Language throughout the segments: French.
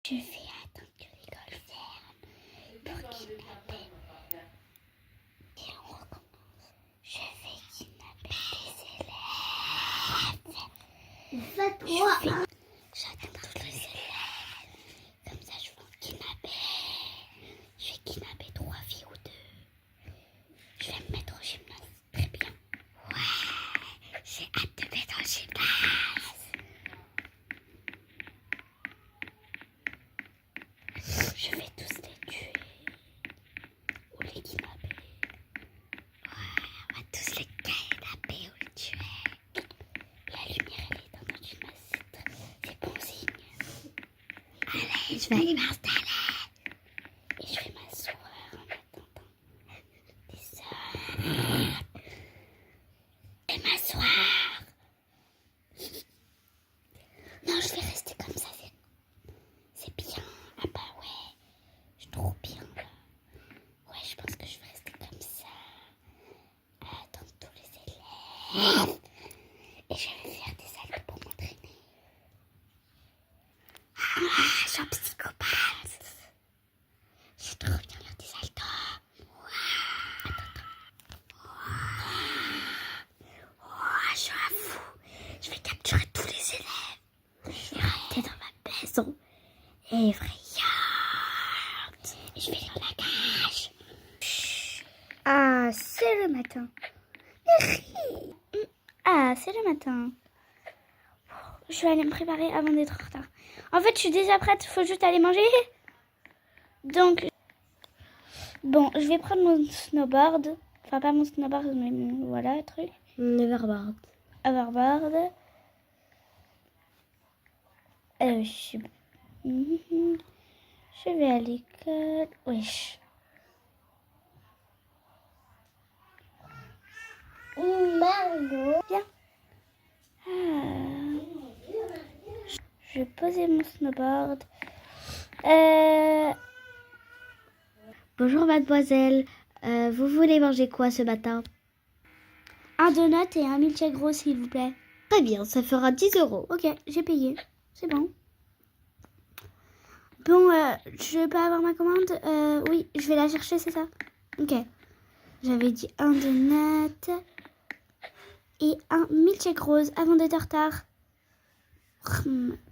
Je vais attendre que l'école ferme pour kidnapper. Et on recommence. Je vais kidnapper des élèves. Fais-toi. J'attends tous les élèves. Comme ça, je vais en kidnapper. Je vais kidnapper 3 filles ou 2. Je vais me mettre au gymnase. Très bien. Ouais, j'ai hâte de mettre au gymnase. Je vais tous les tuer. Ou les kidnapper. Ouais, on va tous les kidnapper ou les tuer. La lumière, elle est dans notre gymnase. C'est bon signe. Allez, je vais aller m'installer. Et je vais m'asseoir en attendant des heures. Et m'asseoir. Non, je vais rester comme ça. C'est bien. Ah bah ouais. Je suis trop bien là. Ouais, je pense que je vais rester comme ça. Attendre tous les élèves. Et je vais faire des saltos pour m'entraîner. Ah, je suis un psychopathe. J'ai trop bien faire des saltos. Attends. Je suis un fou. Je vais capturer tous les élèves. Et rentrer dans ma maison. Effrayante. Et je vais dans la cage. Ah, c'est le matin. Ah, c'est le matin. Je vais aller me préparer avant d'être en retard. En fait, je suis déjà prête. Faut juste aller manger. Donc, bon, je vais prendre mon snowboard. Enfin, pas mon snowboard, mais voilà, le truc. Neverboard. Hoverboard. Je vais à l'école. Wesh. Bien. Je vais poser mon snowboard. Bonjour mademoiselle, vous voulez manger quoi ce matin? Un donut et un milkshake gros, s'il vous plaît. Très bien, ça fera 10 €. Ok, j'ai payé. C'est bon. Bon, je peux avoir ma commande? Oui, je vais la chercher, c'est ça? Ok. J'avais dit un donut et un milkshake rose avant d'être en retard.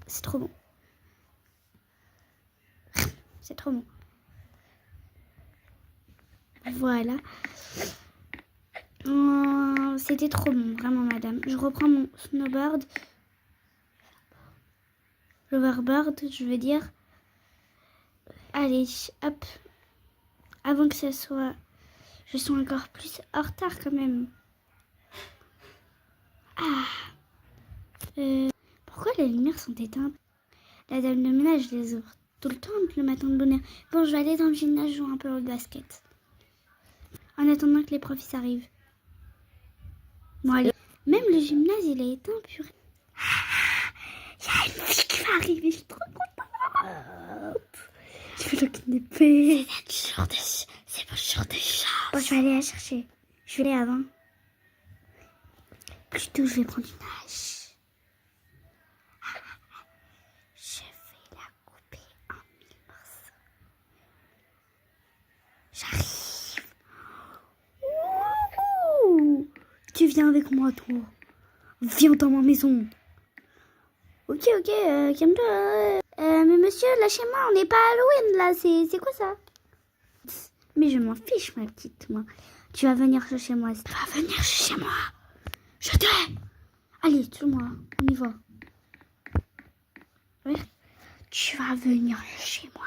C'est trop bon. C'est trop bon. Voilà. C'était trop bon, vraiment, madame. Je reprends mon snowboard. L'overboard, je veux dire. Allez, hop. Avant que ça soit... Je suis encore plus en retard quand même. Pourquoi les lumières sont éteintes? La dame de ménage les ouvre tout le temps le matin de bonne heure. Bon, je vais aller dans le gymnase jouer un peu au basket. En attendant que les profs arrivent. Bon, allez. Même le gymnase, il est éteint, purée. Il y a une fille qui va arriver, je suis trop contente. Je vais le kidnapper. C'est mon jour de chance. Bon, je vais aller la chercher. Je vais aller avant. Plutôt, je vais prendre une hache. Je vais la couper en 1000 morceaux. J'arrive. Ouh, tu viens avec moi, toi. Viens dans ma maison. Ok, calme-toi. Mais monsieur, lâchez-moi, on n'est pas à Halloween, là. C'est quoi ça? Mais je m'en fiche, ma petite, moi. Tu vas venir chez moi. Tu vas venir chez moi. Je t'aime. Allez, suis-moi, on y va. Ouais. Tu vas venir chez moi.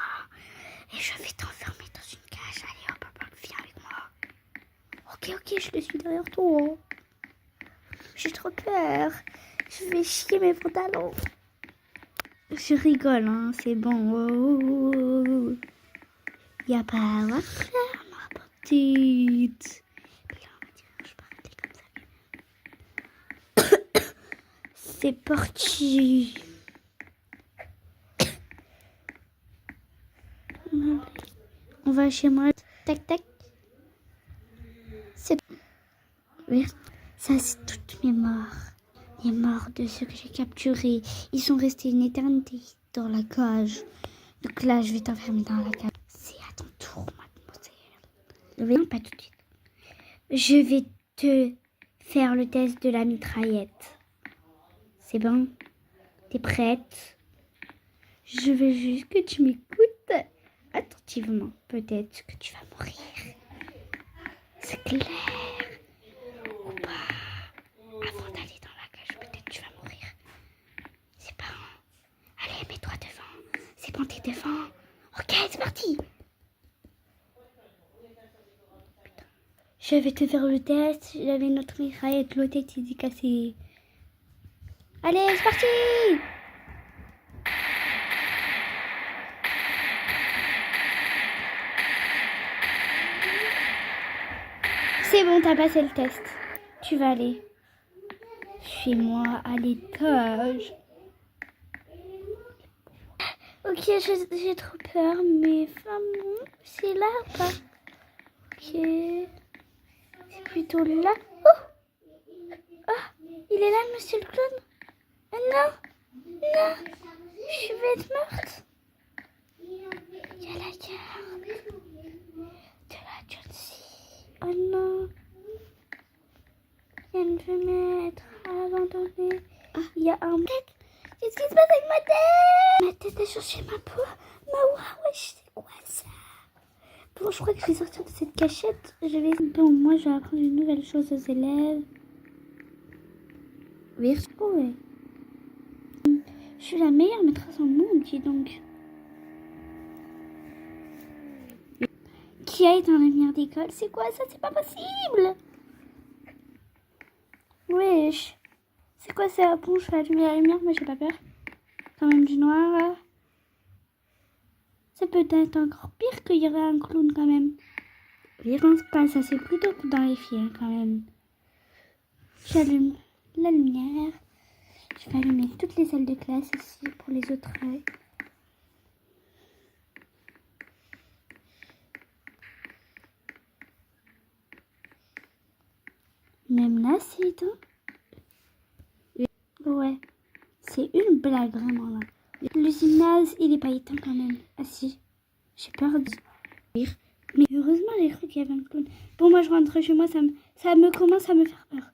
Et je vais t'enfermer dans une cage. Allez, hop, viens avec moi. Ok, je suis derrière toi. J'ai trop peur. Je vais chier mes pantalons. Je rigole, hein, c'est bon. Oh. Y a pas à faire, ma petite. Et là, on va dire, je peux arrêter comme ça. C'est parti. On va chez moi. Tac, tac. C'est... Ça, c'est toutes mes morts. Les morts de ceux que j'ai capturés. Ils sont restés une éternité dans la cage. Donc là, je vais t'enfermer dans la cave. C'est à ton tour, mademoiselle. Non, pas tout de suite. Je vais te faire le test de la mitraillette. C'est bon? T'es prête? Je veux juste que tu m'écoutes attentivement. Peut-être que tu vas mourir. C'est clair ou pas? Avant d'aller dans la cage, peut-être que tu vas mourir. C'est pas bon. Allez, mets-toi devant. C'est bon, t'es devant. Ok, c'est parti. Je vais te faire le test. J'avais notre mitraillette, l'autre est cassée. Allez, c'est parti. C'est bon, t'as passé le test. Tu vas aller chez moi à l'étage. Ok, j'ai trop peur, mais enfin, c'est là ou pas? Ok. C'est plutôt là. Oh! Oh! Il est là, monsieur le clown? Non! Non! Je vais être morte. Il y a la garde de la Jonesy. Oh non! Elle veut m'être abandonnée. Il y a un mec. Qu'est-ce qui se passe avec ma tête? Ma tête a changé ma peau. Wesh, c'est quoi ça? Bon, je crois que je vais sortir de cette cachette. Bon, moi, je vais apprendre une nouvelle chose aux élèves. Ouais. Je suis la meilleure maîtresse au monde, dis donc. Qui a éteint la lumière d'école? C'est quoi ça? C'est pas possible! Wesh. C'est quoi ça? Bon, je vais allumer la lumière, mais j'ai pas peur. Quand même du noir, là. C'est peut-être encore pire qu'il y aurait un clown, quand même. Je pense pas, ça c'est plutôt dans les filles, quand même. J'allume la lumière. Je vais allumer toutes les salles de classe ici pour les autres. Même là, c'est éteint. Ouais, c'est une blague vraiment là. Le gymnase, il est pas éteint quand même. Ah si, j'ai peur de rire. Mais heureusement, j'ai cru qu'il y avait un clown. Bon, moi je rentre chez moi, ça me commence à me faire peur.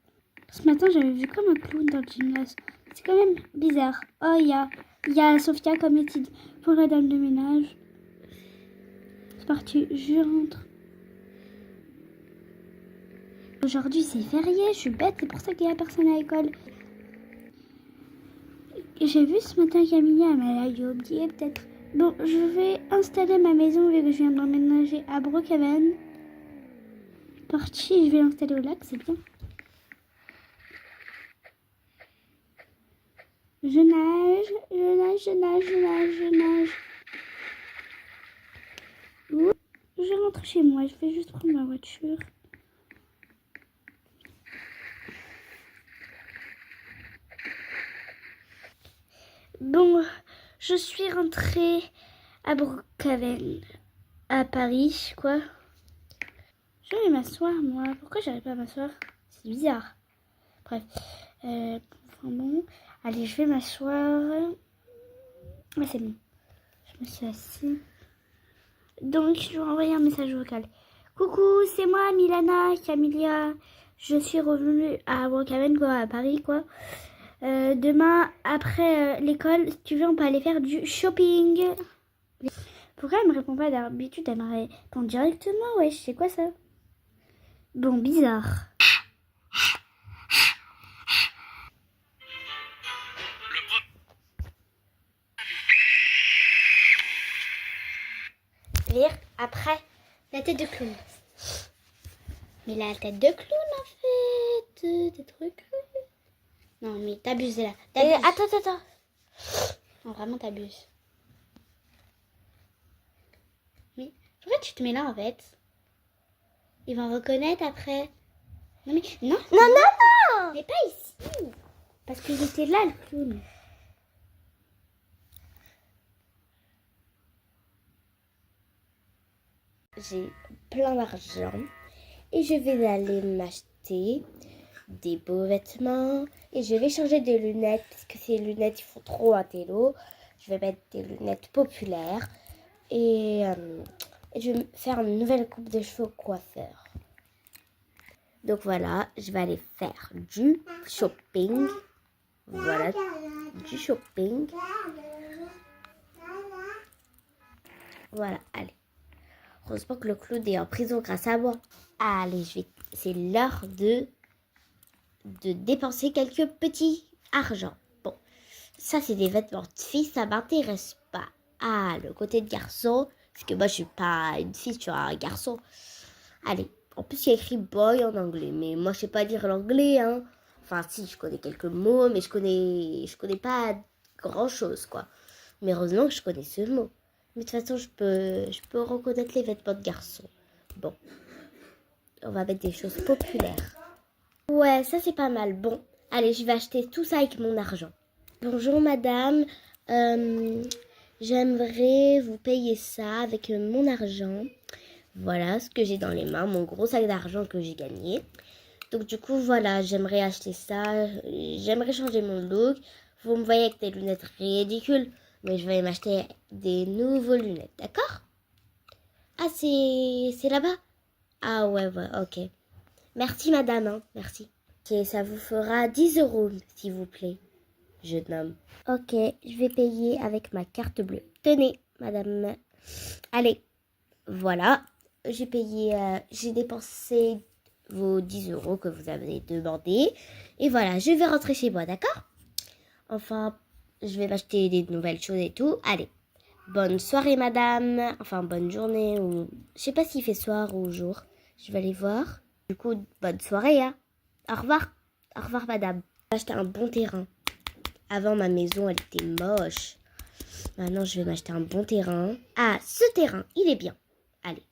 Ce matin, j'avais vu comme un clown dans le gymnase. C'est quand même bizarre. Oh, il y a Sophia comme étude pour la dame de ménage. C'est parti, je rentre. Aujourd'hui, c'est férié, je suis bête, c'est pour ça qu'il n'y a personne à l'école. J'ai vu ce matin Camilla, mais elle a dû oublier peut-être. Bon, je vais installer ma maison vu que je viens d'emménager à Brookhaven. Parti, je vais l'installer au lac, c'est bien. Je nage. Ouh, je rentre chez moi, je vais juste prendre ma voiture. Bon, je suis rentrée à Brookhaven, à Paris, quoi. Je vais m'asseoir, moi. Pourquoi j'arrive pas à m'asseoir? C'est bizarre. Bref. Enfin bon. Allez, je vais m'asseoir. Ah, c'est bon. Je me suis assise. Donc, je vais envoyer un message vocal. Coucou, c'est moi, Milana, Camilia. Je suis revenue à Brookhaven, quoi, à Paris, quoi. Demain, après l'école, si tu veux, on peut aller faire du shopping. Pourquoi elle me répond pas d'habitude? Elle me répond directement. Ouais, c'est quoi ça? Bon, bizarre. Lire après la tête de clown. Mais la tête de clown en fait. Des trucs. Non, mais t'abuses là. Attends. Non, vraiment t'abuses. Mais pourquoi tu te mets là en fait? Ils vont reconnaître après. Non mais non. Mais pas ici. Parce qu'il était là le clown. J'ai plein d'argent et je vais aller m'acheter des beaux vêtements et je vais changer de lunettes parce que ces lunettes ils font trop intello. je vais mettre des lunettes populaires et je vais faire une nouvelle coupe de cheveux au coiffeur. Donc voilà, je vais aller faire du shopping. Voilà, du shopping. Voilà, allez. Heureusement que le clown est en prison grâce à moi. Allez, c'est l'heure de dépenser quelques petits argent. Bon, ça c'est des vêtements de fille, ça m'intéresse pas. Ah, le côté de garçon, parce que moi je suis pas une fille, je suis un garçon. Allez, en plus il y a écrit boy en anglais, mais moi je sais pas lire l'anglais, hein. Enfin si, je connais quelques mots, mais je connais pas grand chose, quoi. Mais heureusement que je connais ce mot. Mais de toute façon, je peux reconnaître les vêtements de garçon. Bon, on va mettre des choses populaires. Ouais, ça c'est pas mal. Bon, allez, je vais acheter tout ça avec mon argent. Bonjour madame, j'aimerais vous payer ça avec mon argent. Voilà ce que j'ai dans les mains, mon gros sac d'argent que j'ai gagné. Donc du coup, voilà, j'aimerais acheter ça, j'aimerais changer mon look. Vous me voyez avec des lunettes ridicules, mais je vais m'acheter des nouveaux lunettes, d'accord? Ah, c'est là-bas? Ah ouais, ok. Merci madame, hein, merci. Ok, ça vous fera 10 euros, s'il vous plaît, jeune homme. Ok, je vais payer avec ma carte bleue. Tenez, madame. Allez, voilà. J'ai payé, j'ai dépensé vos 10 euros que vous avez demandé. Et voilà, je vais rentrer chez moi, d'accord? Enfin, je vais m'acheter des nouvelles choses et tout. Allez, bonne soirée, madame. Enfin, bonne journée ou... Je sais pas s'il fait soir ou jour. Je vais aller voir. Du coup, bonne soirée, hein. Au revoir. Au revoir, madame. J'ai acheté un bon terrain. Avant, ma maison, elle était moche. Maintenant, je vais m'acheter un bon terrain. Ah, ce terrain, il est bien. Allez.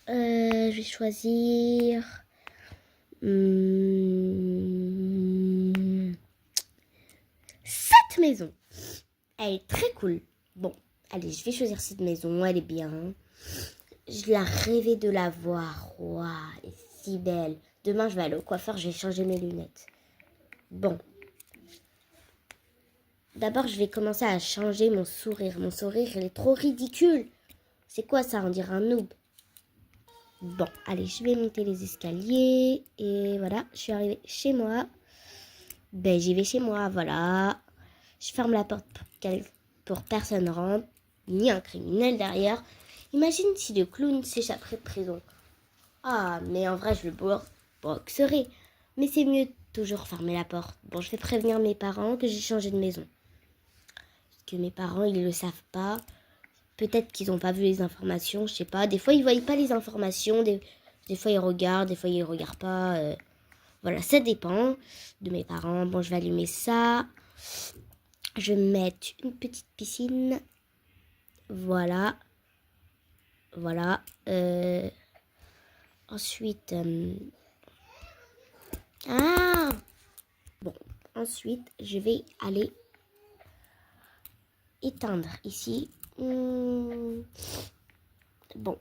Je vais choisir... cette maison. Elle est très cool. Bon, allez, je vais choisir cette maison. Elle est bien. Je la rêvais de la voir. Waouh, elle est si belle. Demain, je vais aller au coiffeur, je vais changer mes lunettes. Bon. D'abord, je vais commencer à changer mon sourire. Mon sourire, il est trop ridicule. C'est quoi ça? On dirait un noob. Bon, allez, je vais monter les escaliers. Et voilà, je suis arrivée chez moi. Ben, j'y vais chez moi, voilà. Je ferme la porte pour personne rentre. Ni un criminel derrière. Imagine si le clown s'échapperait de prison. Ah, mais en vrai, je le boxerai. Mais c'est mieux de toujours fermer la porte. Bon, je vais prévenir mes parents que j'ai changé de maison. Parce que mes parents, ils le savent pas. Peut-être qu'ils n'ont pas vu les informations, je sais pas. Des fois, ils voient pas les informations. Des fois, ils regardent. Des fois, ils regardent pas. Voilà, ça dépend de mes parents. Bon, je vais allumer ça. Je vais mettre une petite piscine. Voilà. Voilà. Ensuite... Ah! Bon, ensuite, je vais aller éteindre ici. Bon,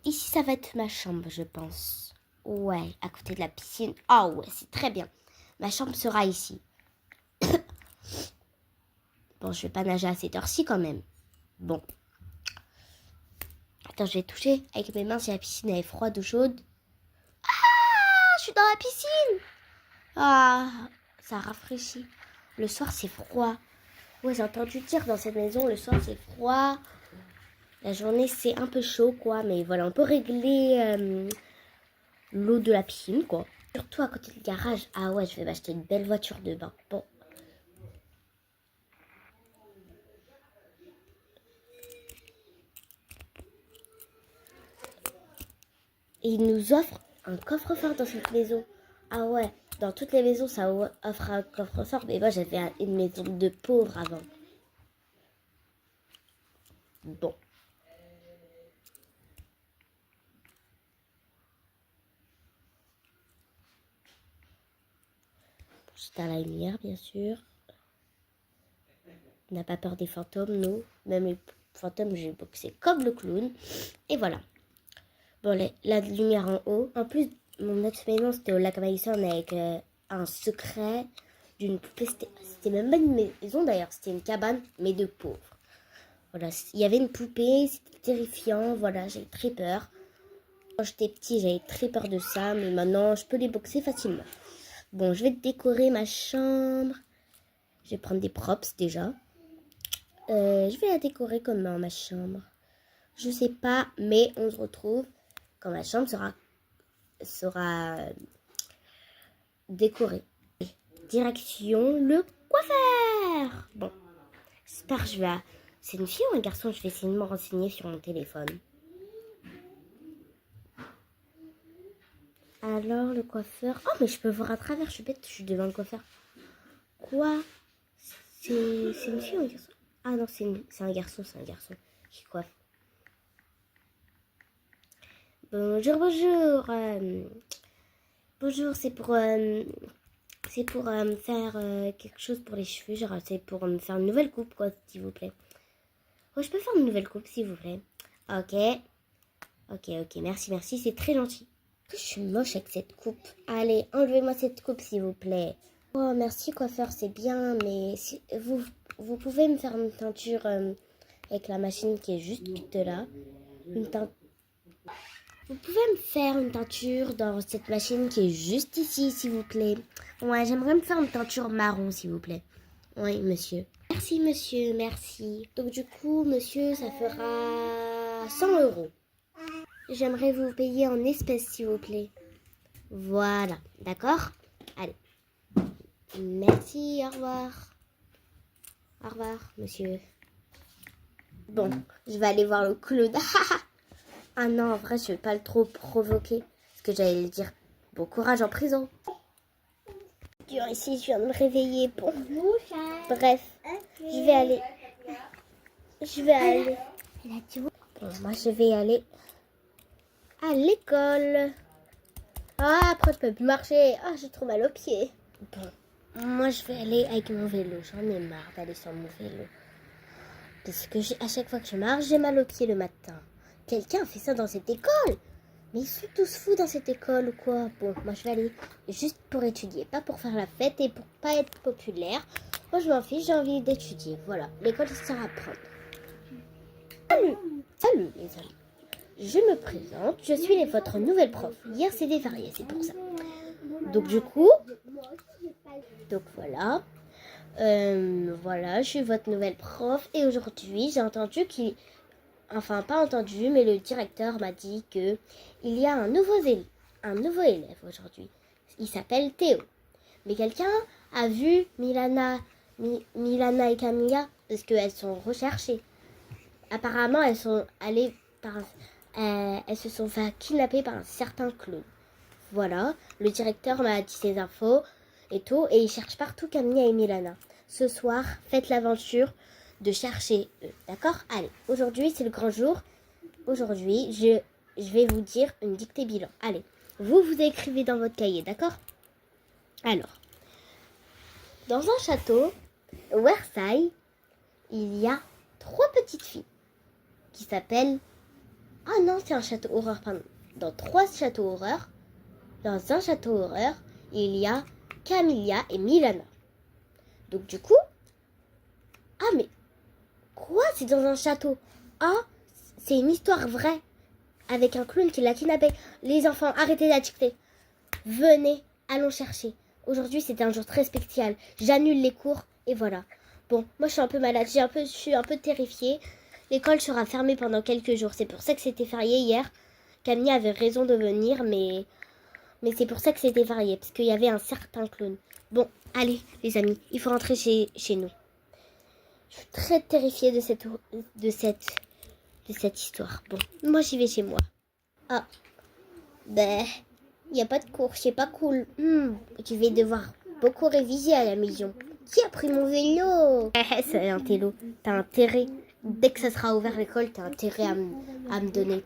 ici, ça va être ma chambre, je pense. Ouais, à côté de la piscine. Ah ouais, c'est très bien. Ma chambre sera ici. Bon, je vais pas nager à cette heure-ci quand même. Bon. Attends, je vais toucher avec mes mains si la piscine est froide ou chaude. Ah, je suis dans la piscine. Ah, ça rafraîchit. Le soir, c'est froid. Ouais, j'ai entendu dire dans cette maison, le soir, c'est froid. La journée, c'est un peu chaud, quoi. Mais voilà, on peut régler l'eau de la piscine, quoi. Surtout à côté du garage. Ah ouais, je vais m'acheter une belle voiture de bain. Bon. Et il nous offre un coffre-fort dans cette maison. Ah ouais, dans toutes les maisons, ça offre un coffre-fort. Mais moi, j'avais une maison de pauvres avant. Bon. J'éteins la lumière, bien sûr. On n'a pas peur des fantômes, nous. Même les fantômes, j'ai boxé comme le clown. Et voilà. Bon, Bon, la lumière en haut. En plus, mon autre maison, c'était au lac Maïson avec un secret d'une poupée. C'était même pas une maison d'ailleurs, c'était une cabane, mais de pauvres. Voilà, il y avait une poupée, c'était terrifiant. Voilà, j'avais très peur. Quand j'étais petit, j'avais très peur de ça, mais maintenant, je peux les boxer facilement. Bon, je vais décorer ma chambre. Je vais prendre des props déjà. Je vais la décorer comment, ma chambre? Je sais pas, mais on se retrouve quand ma chambre sera décorée. Direction le coiffeur. Bon, j'espère que c'est une fille ou un garçon? Je vais essayer de me renseigner sur mon téléphone. Alors, le coiffeur... Oh, mais je peux voir à travers, je suis bête, je suis devant le coiffeur. Quoi? C'est une fille ou un garçon? Ah non, c'est un garçon qui coiffe. Bonjour, bonjour. Bonjour, c'est pour faire quelque chose pour les cheveux. Genre, c'est pour me faire une nouvelle coupe, quoi, s'il vous plaît. Oh, je peux faire une nouvelle coupe, s'il vous plaît. Ok. Ok, merci, c'est très gentil. Je suis moche avec cette coupe. Allez, enlevez-moi cette coupe, s'il vous plaît. Oh, merci, coiffeur, c'est bien, mais si, vous pouvez me faire une teinture avec la machine qui est juste là. Vous pouvez me faire une teinture dans cette machine qui est juste ici, s'il vous plaît. Ouais, j'aimerais me faire une teinture marron, s'il vous plaît. Oui, monsieur. Merci, monsieur, merci. Donc, du coup, monsieur, ça fera 100 €. J'aimerais vous payer en espèces, s'il vous plaît. Voilà, d'accord? Allez. Merci, au revoir. Au revoir, monsieur. Bon, je vais aller voir le clown. Ah non, en vrai, je vais pas le trop provoquer. Parce que j'allais le dire, bon courage en prison. Dur ici, je viens de me réveiller. Bon, bref, je vais aller. Bon, moi, je vais aller à l'école. Ah, après, je peux plus marcher. Ah, j'ai trop mal aux pieds. Bon, moi, je vais aller avec mon vélo. J'en ai marre d'aller sur mon vélo. Parce que à chaque fois que je marche, j'ai mal aux pieds le matin. Quelqu'un fait ça dans cette école? Mais ils sont tous fous dans cette école ou quoi? Bon, moi je vais aller juste pour étudier, pas pour faire la fête et pour pas être populaire. Moi je m'en fiche, j'ai envie d'étudier. Voilà, l'école sert à apprendre. Salut les amis. Je me présente, je suis votre nouvelle prof. Hier c'était férié, c'est pour ça. Donc du coup, voilà. Voilà, je suis votre nouvelle prof et aujourd'hui j'ai entendu enfin pas entendu, mais le directeur m'a dit que il y a un nouveau élève aujourd'hui. Il s'appelle Théo. Mais quelqu'un a vu Milana et Camilla parce qu'elles sont recherchées. Apparemment, elles se sont fait kidnapper par un certain clown. Voilà, le directeur m'a dit ces infos et tout, et il cherche partout Camilla et Milana. Ce soir, faites l'aventure de chercher eux, d'accord? Allez, aujourd'hui c'est le grand jour. Aujourd'hui, je vais vous dire une dictée bilan. Allez, vous écrivez dans votre cahier, d'accord? Alors, dans un château, Versailles, il y a 3 petites filles qui s'appellent... Ah non, c'est un château horreur, pardon. Dans un château horreur, il y a Camilla et Milana. Donc du coup... Ah mais... Quoi? C'est dans un château? Ah, c'est une histoire vraie. Avec un clown qui l'a kidnappé. Les enfants, arrêtez la dictée. Venez, allons chercher. Aujourd'hui, c'était un jour très spécial. J'annule les cours et voilà. Bon, moi je suis un peu malade, je suis un peu terrifiée. L'école sera fermée pendant quelques jours. C'est pour ça que c'était férié hier. Camille avait raison de venir, mais c'est pour ça que c'était férié. Parce qu'il y avait un certain clown. Bon, allez les amis, il faut rentrer chez nous. Je suis très terrifiée de cette histoire. Bon, moi j'y vais chez moi. Ah, ben, il n'y a pas de cours, c'est pas cool. Tu vais devoir beaucoup réviser à la maison. Qui a pris mon vélo? C'est un télo. T'as intérêt, dès que ça sera ouvert l'école, t'as intérêt à me donner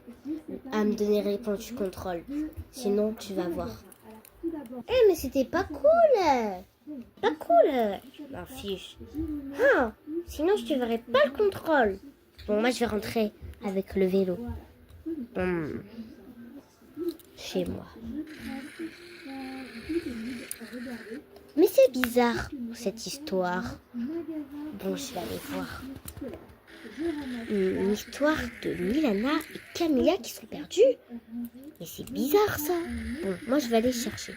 réponse du contrôle. Sinon, tu vas voir. Mais c'était pas cool. Pas cool. M'en fiche. Ah, sinon, je te verrai pas le contrôle. Bon, moi, je vais rentrer avec le vélo. chez moi. Mais c'est bizarre, cette histoire. Bon, je vais aller voir. Une histoire de Milana et Camilla qui sont perdues. Mais c'est bizarre, ça. Bon, moi, je vais aller chercher.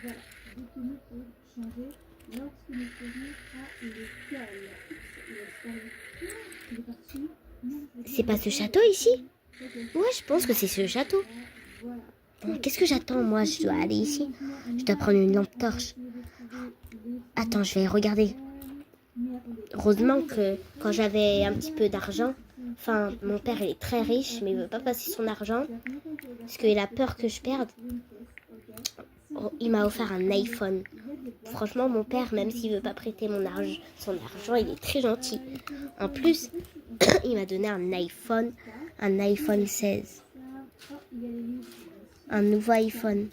C'est pas ce château ici? Ouais, je pense que c'est ce château. Bon, qu'est-ce que j'attends? Moi, je dois aller ici. Je dois prendre une lampe torche. Attends, je vais regarder. Heureusement que quand j'avais un petit peu d'argent, enfin, mon père il est très riche, mais il veut pas passer son argent parce qu'il a peur que je perde. Oh, il m'a offert un iPhone. Franchement, mon père, même s'il veut pas prêter son argent, il est très gentil. En plus, il m'a donné un iPhone 16. Un nouveau iPhone.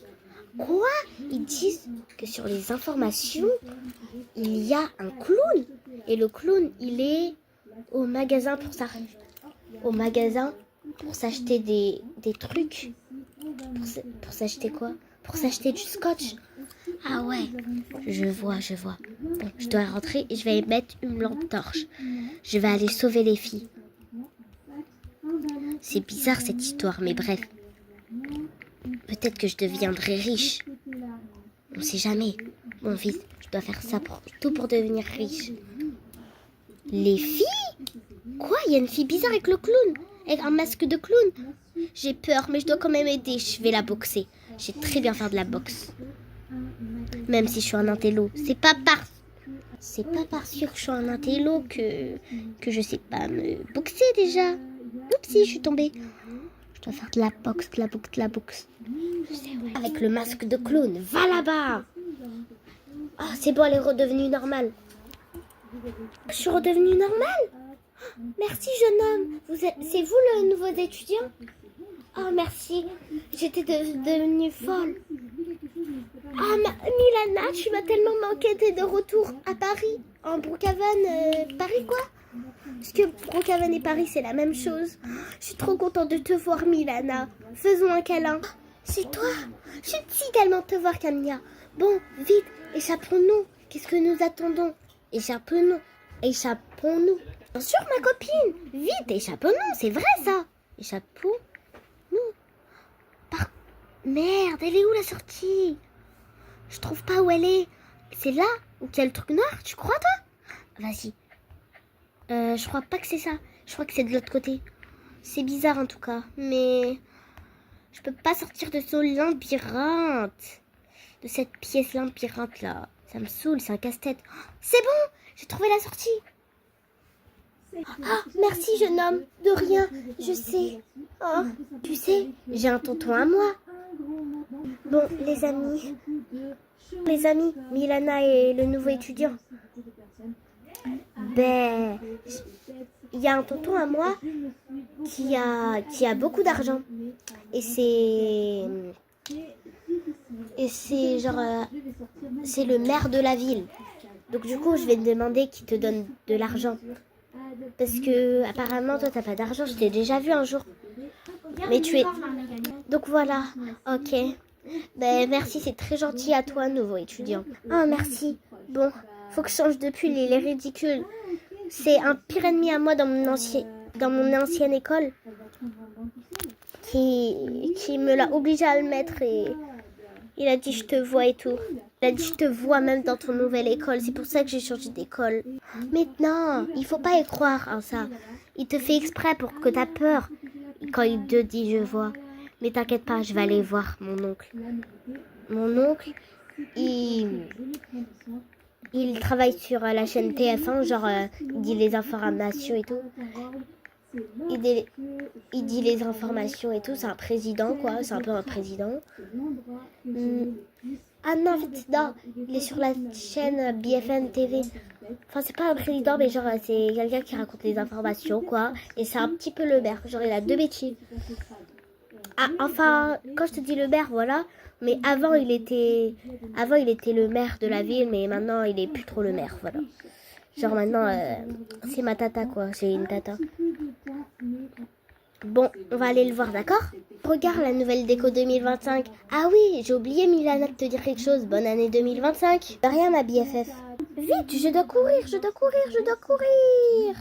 Quoi? Ils disent que sur les informations, il y a un clown. Et le clown, il est au magasin pour s'acheter des trucs. Pour s'acheter quoi? Pour s'acheter du scotch. Ah ouais, je vois. Bon, je dois rentrer et je vais mettre une lampe torche. Je vais aller sauver les filles. C'est bizarre cette histoire, mais bref. Peut-être que je deviendrai riche. On sait jamais. Bon, vite, je dois faire ça tout pour devenir riche. Les filles? Quoi? Il y a une fille bizarre avec le clown. Avec un masque de clown. J'ai peur, mais je dois quand même aider. Je vais la boxer. Je sais très bien faire de la boxe. Même si je suis un intello. C'est pas parce que je suis un intello que je sais pas me boxer déjà. Oupsie, je suis tombée. Je dois faire de la boxe. Avec le masque de clown. Va là-bas. Ah, c'est bon, elle est redevenue normale. Je suis redevenue normale? Merci, jeune homme. C'est vous le nouveau étudiant? Oh, merci. J'étais devenue folle. Ah, Milana, tu m'as tellement manqué. T'es de retour à Paris. En Brookhaven, Paris quoi? Parce que Brookhaven et Paris, c'est la même chose. Je suis trop contente de te voir, Milana. Faisons un câlin. C'est toi? Je suis si tellement de te voir, Camilla. Bon, vite, échappons-nous. Qu'est-ce que nous attendons? Échappons-nous. Bien sûr, ma copine. Vite, échappons-nous. C'est vrai, ça. Échappons-nous. Merde, elle est où la sortie? Je trouve pas où elle est. C'est là où il y a le truc noir, tu crois, toi? Vas-y. Je crois pas que c'est ça. Je crois que c'est de l'autre côté. C'est bizarre, en tout cas. Mais je peux pas sortir de ce labyrinthe. De cette pièce labyrinthe, là. Ça me saoule, c'est un casse-tête. C'est bon, j'ai trouvé la sortie. Ah, merci, jeune homme. De rien, je sais. Oh, tu sais, j'ai un tonton à moi. Bon, les amis, Milana et le nouveau étudiant. Ben, il y a un tonton à moi qui a beaucoup d'argent. Et c'est genre, c'est le maire de la ville. Donc du coup, je vais te demander qui te donne de l'argent. Parce que apparemment, toi, t'as pas d'argent. Je t'ai déjà vu un jour. Mais tu es... Donc voilà, ok. Ben merci, c'est très gentil à toi, nouveau étudiant. Oh, merci. Bon, faut que je change de pull, il est ridicule. C'est un pire ennemi à moi dans mon ancienne école qui me l'a obligé à le mettre et il a dit je te vois et tout. Il a dit je te vois même dans ton nouvelle école, c'est pour ça que j'ai changé d'école. Mais non, il faut pas y croire en ça. Il te fait exprès pour que t'as peur quand il te dit je vois. Mais t'inquiète pas, je vais aller voir mon oncle. Mon oncle, il travaille sur la chaîne TF1, genre il dit les informations et tout. Il dit les informations et tout, c'est un président quoi, c'est un peu un président. Ah non, en fait, non, il est sur la chaîne BFM TV. Enfin, c'est pas un président, mais genre c'est quelqu'un qui raconte les informations quoi. Et c'est un petit peu le maire, genre il a deux métiers. Ah, enfin, quand je te dis le maire, voilà. Mais avant, il était le maire de la ville, mais maintenant, il est plus trop le maire, voilà. Genre maintenant, c'est ma tata, quoi. J'ai une tata. Bon, on va aller le voir, d'accord? Regarde la nouvelle déco 2025. Ah oui, j'ai oublié, Milana, de te dire quelque chose. Bonne année 2025. De rien, ma BFF. Vite, je dois courir, je dois courir, je dois courir.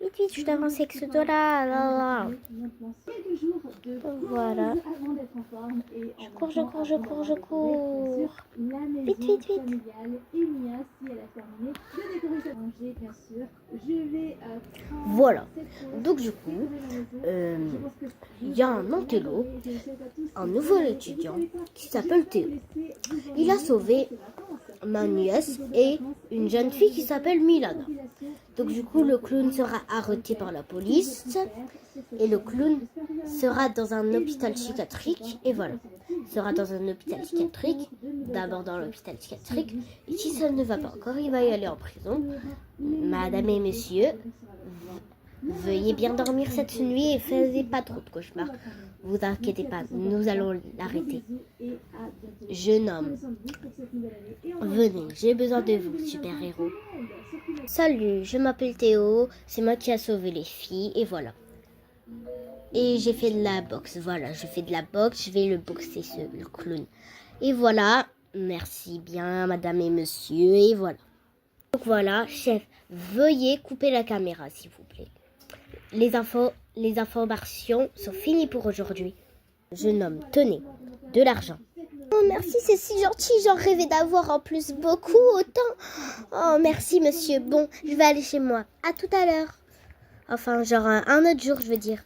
Vite, vite, je dois avancer avec ce dos-là. Là. Voilà. Je cours, je cours, je cours, je cours. Vite, vite, vite. Voilà. Donc du coup, il y a un Antello, un nouveau étudiant qui s'appelle Théo. Il a sauvé ma nièce et une jeune fille qui s'appelle Milana. Donc du coup, le clown sera arrêté par la police et le clown sera dans un hôpital psychiatrique et voilà. Sera dans un hôpital psychiatrique, d'abord dans l'hôpital psychiatrique, et si ça ne va pas encore, il va y aller en prison. Madame et messieurs, veuillez bien dormir cette nuit et faites pas trop de cauchemars. Vous inquiétez pas, nous allons l'arrêter. Jeune homme, venez, j'ai besoin de vous, super-héros. Salut, je m'appelle Théo, c'est moi qui a sauvé les filles, et voilà. Et j'ai fait de la boxe, voilà, je fais de la boxe, je vais le boxer, le clown. Et voilà, merci bien, madame et monsieur, et voilà. Donc voilà, chef, veuillez couper la caméra, s'il vous plaît. Les informations sont finies pour aujourd'hui. Jeune homme, tenez, de l'argent. Oh merci, c'est si gentil, j'en rêvais d'avoir en plus beaucoup, autant. Oh merci monsieur, bon, je vais aller chez moi. À tout à l'heure. Enfin, genre un autre jour, je veux dire.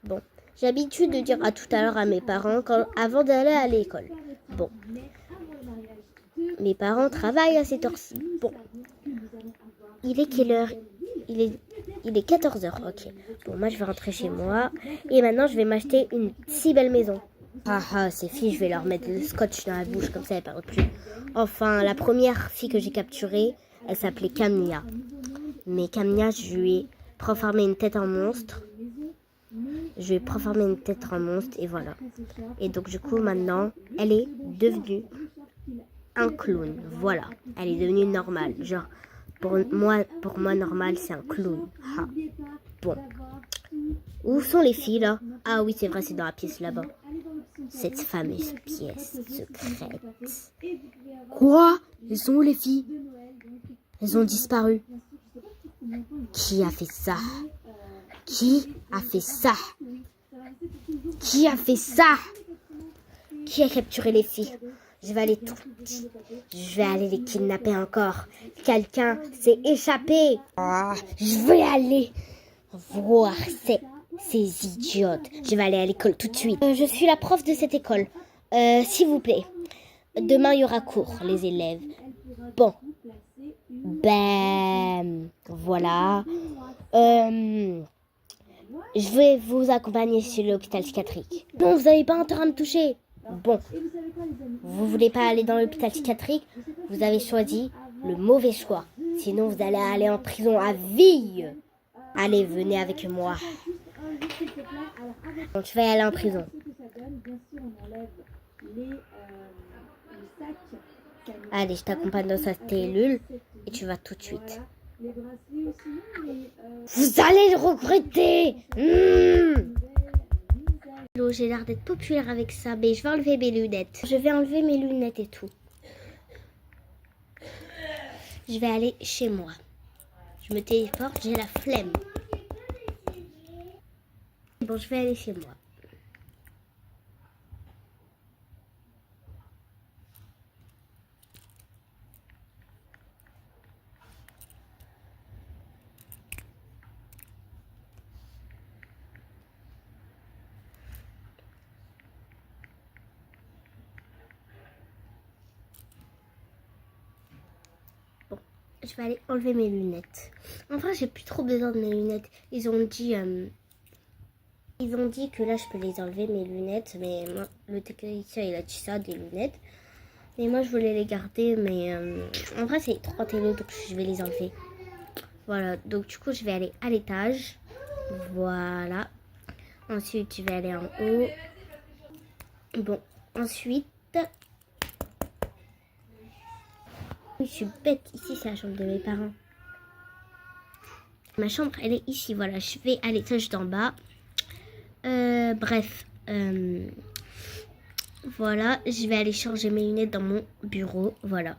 Bon, j'ai l'habitude de dire à tout à l'heure à mes parents avant d'aller à l'école. Bon, mes parents travaillent à cette heure-ci. Bon, il est quelle heure? Il est 14h, ok. Bon, moi je vais rentrer chez moi. Et maintenant je vais m'acheter une si belle maison. Ah, ces filles, je vais leur mettre le scotch dans la bouche, comme ça elles parlent plus. Enfin, la première fille que j'ai capturée, elle s'appelait Camilla. Mais Camilla, je lui ai transformé une tête en monstre. Je lui ai transformé une tête en monstre et voilà. Et donc du coup, maintenant, elle est devenue un clown. Voilà, elle est devenue normale. Genre, pour moi normal, c'est un clown. Ha. Bon. Où sont les filles, là? Ah oui, c'est vrai, c'est dans la pièce là-bas. Cette fameuse pièce secrète. Quoi? Elles sont où les filles? Elles ont disparu. Qui a fait ça? Qui a fait ça? Qui a fait ça? Qui a capturé les filles? Je vais aller les kidnapper encore. Quelqu'un s'est échappé. Oh, je vais aller voir ces idiotes. Je vais aller à l'école tout de suite. Je suis la prof de cette école. S'il vous plaît. Demain, il y aura cours, les élèves. Bon. Ben, voilà. Je vais vous accompagner sur l'hôpital psychiatrique. Non, vous n'avez pas intérêt à me toucher. Bon. Vous voulez pas aller dans l'hôpital psychiatrique? Vous avez choisi le mauvais choix. Sinon, vous allez aller en prison à vie. Allez, venez avec moi. Donc, je vais aller en prison. Allez, je t'accompagne dans sa cellule et tu vas tout de suite. Vous allez le regretter. J'ai l'air d'être populaire avec ça, mais je vais enlever mes lunettes. Je vais enlever mes lunettes et tout. Je vais aller chez moi. Je me téléporte, j'ai la flemme. Bon, je vais aller chez moi. Je vais aller enlever mes lunettes. En vrai, j'ai plus trop besoin de mes lunettes. Ils ont dit que là, je peux les enlever, mes lunettes. Mais moi, le technicien, il a dit ça, des lunettes. Mais moi, je voulais les garder. Mais en vrai, c'est trop télo, donc je vais les enlever. Voilà, donc du coup, je vais aller à l'étage. Voilà. Ensuite, je vais aller en haut. Bon, ensuite... Oui, je suis bête. Ici, c'est la chambre de mes parents. Ma chambre, elle est ici. Voilà, je vais à l'étage d'en bas. Bref. Voilà, je vais aller changer mes lunettes dans mon bureau. Voilà.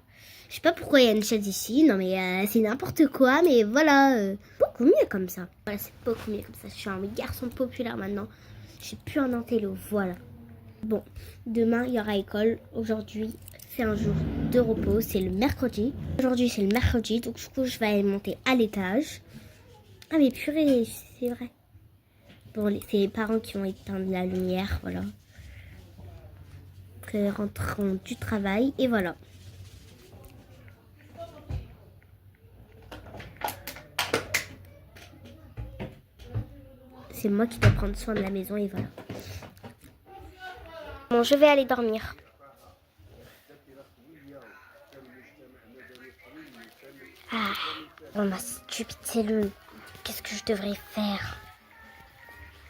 Je sais pas pourquoi il y a une chaise ici. Non, mais c'est n'importe quoi. Mais voilà, beaucoup mieux comme ça. Voilà, c'est beaucoup mieux comme ça. Je suis un garçon populaire maintenant. Je suis plus un intello. Voilà. Bon, demain, il y aura école. Aujourd'hui, c'est un jour de repos. C'est le mercredi. Aujourd'hui, c'est le mercredi. Donc, du coup, je vais aller monter à l'étage. Ah, mais purée, c'est vrai. Bon, c'est les parents qui ont éteint la lumière. Voilà. Après, rentrons du travail. Et voilà. C'est moi qui dois prendre soin de la maison. Et voilà. Bon, je vais aller dormir. Ah, dans ma stupide cellule, qu'est-ce que je devrais faire?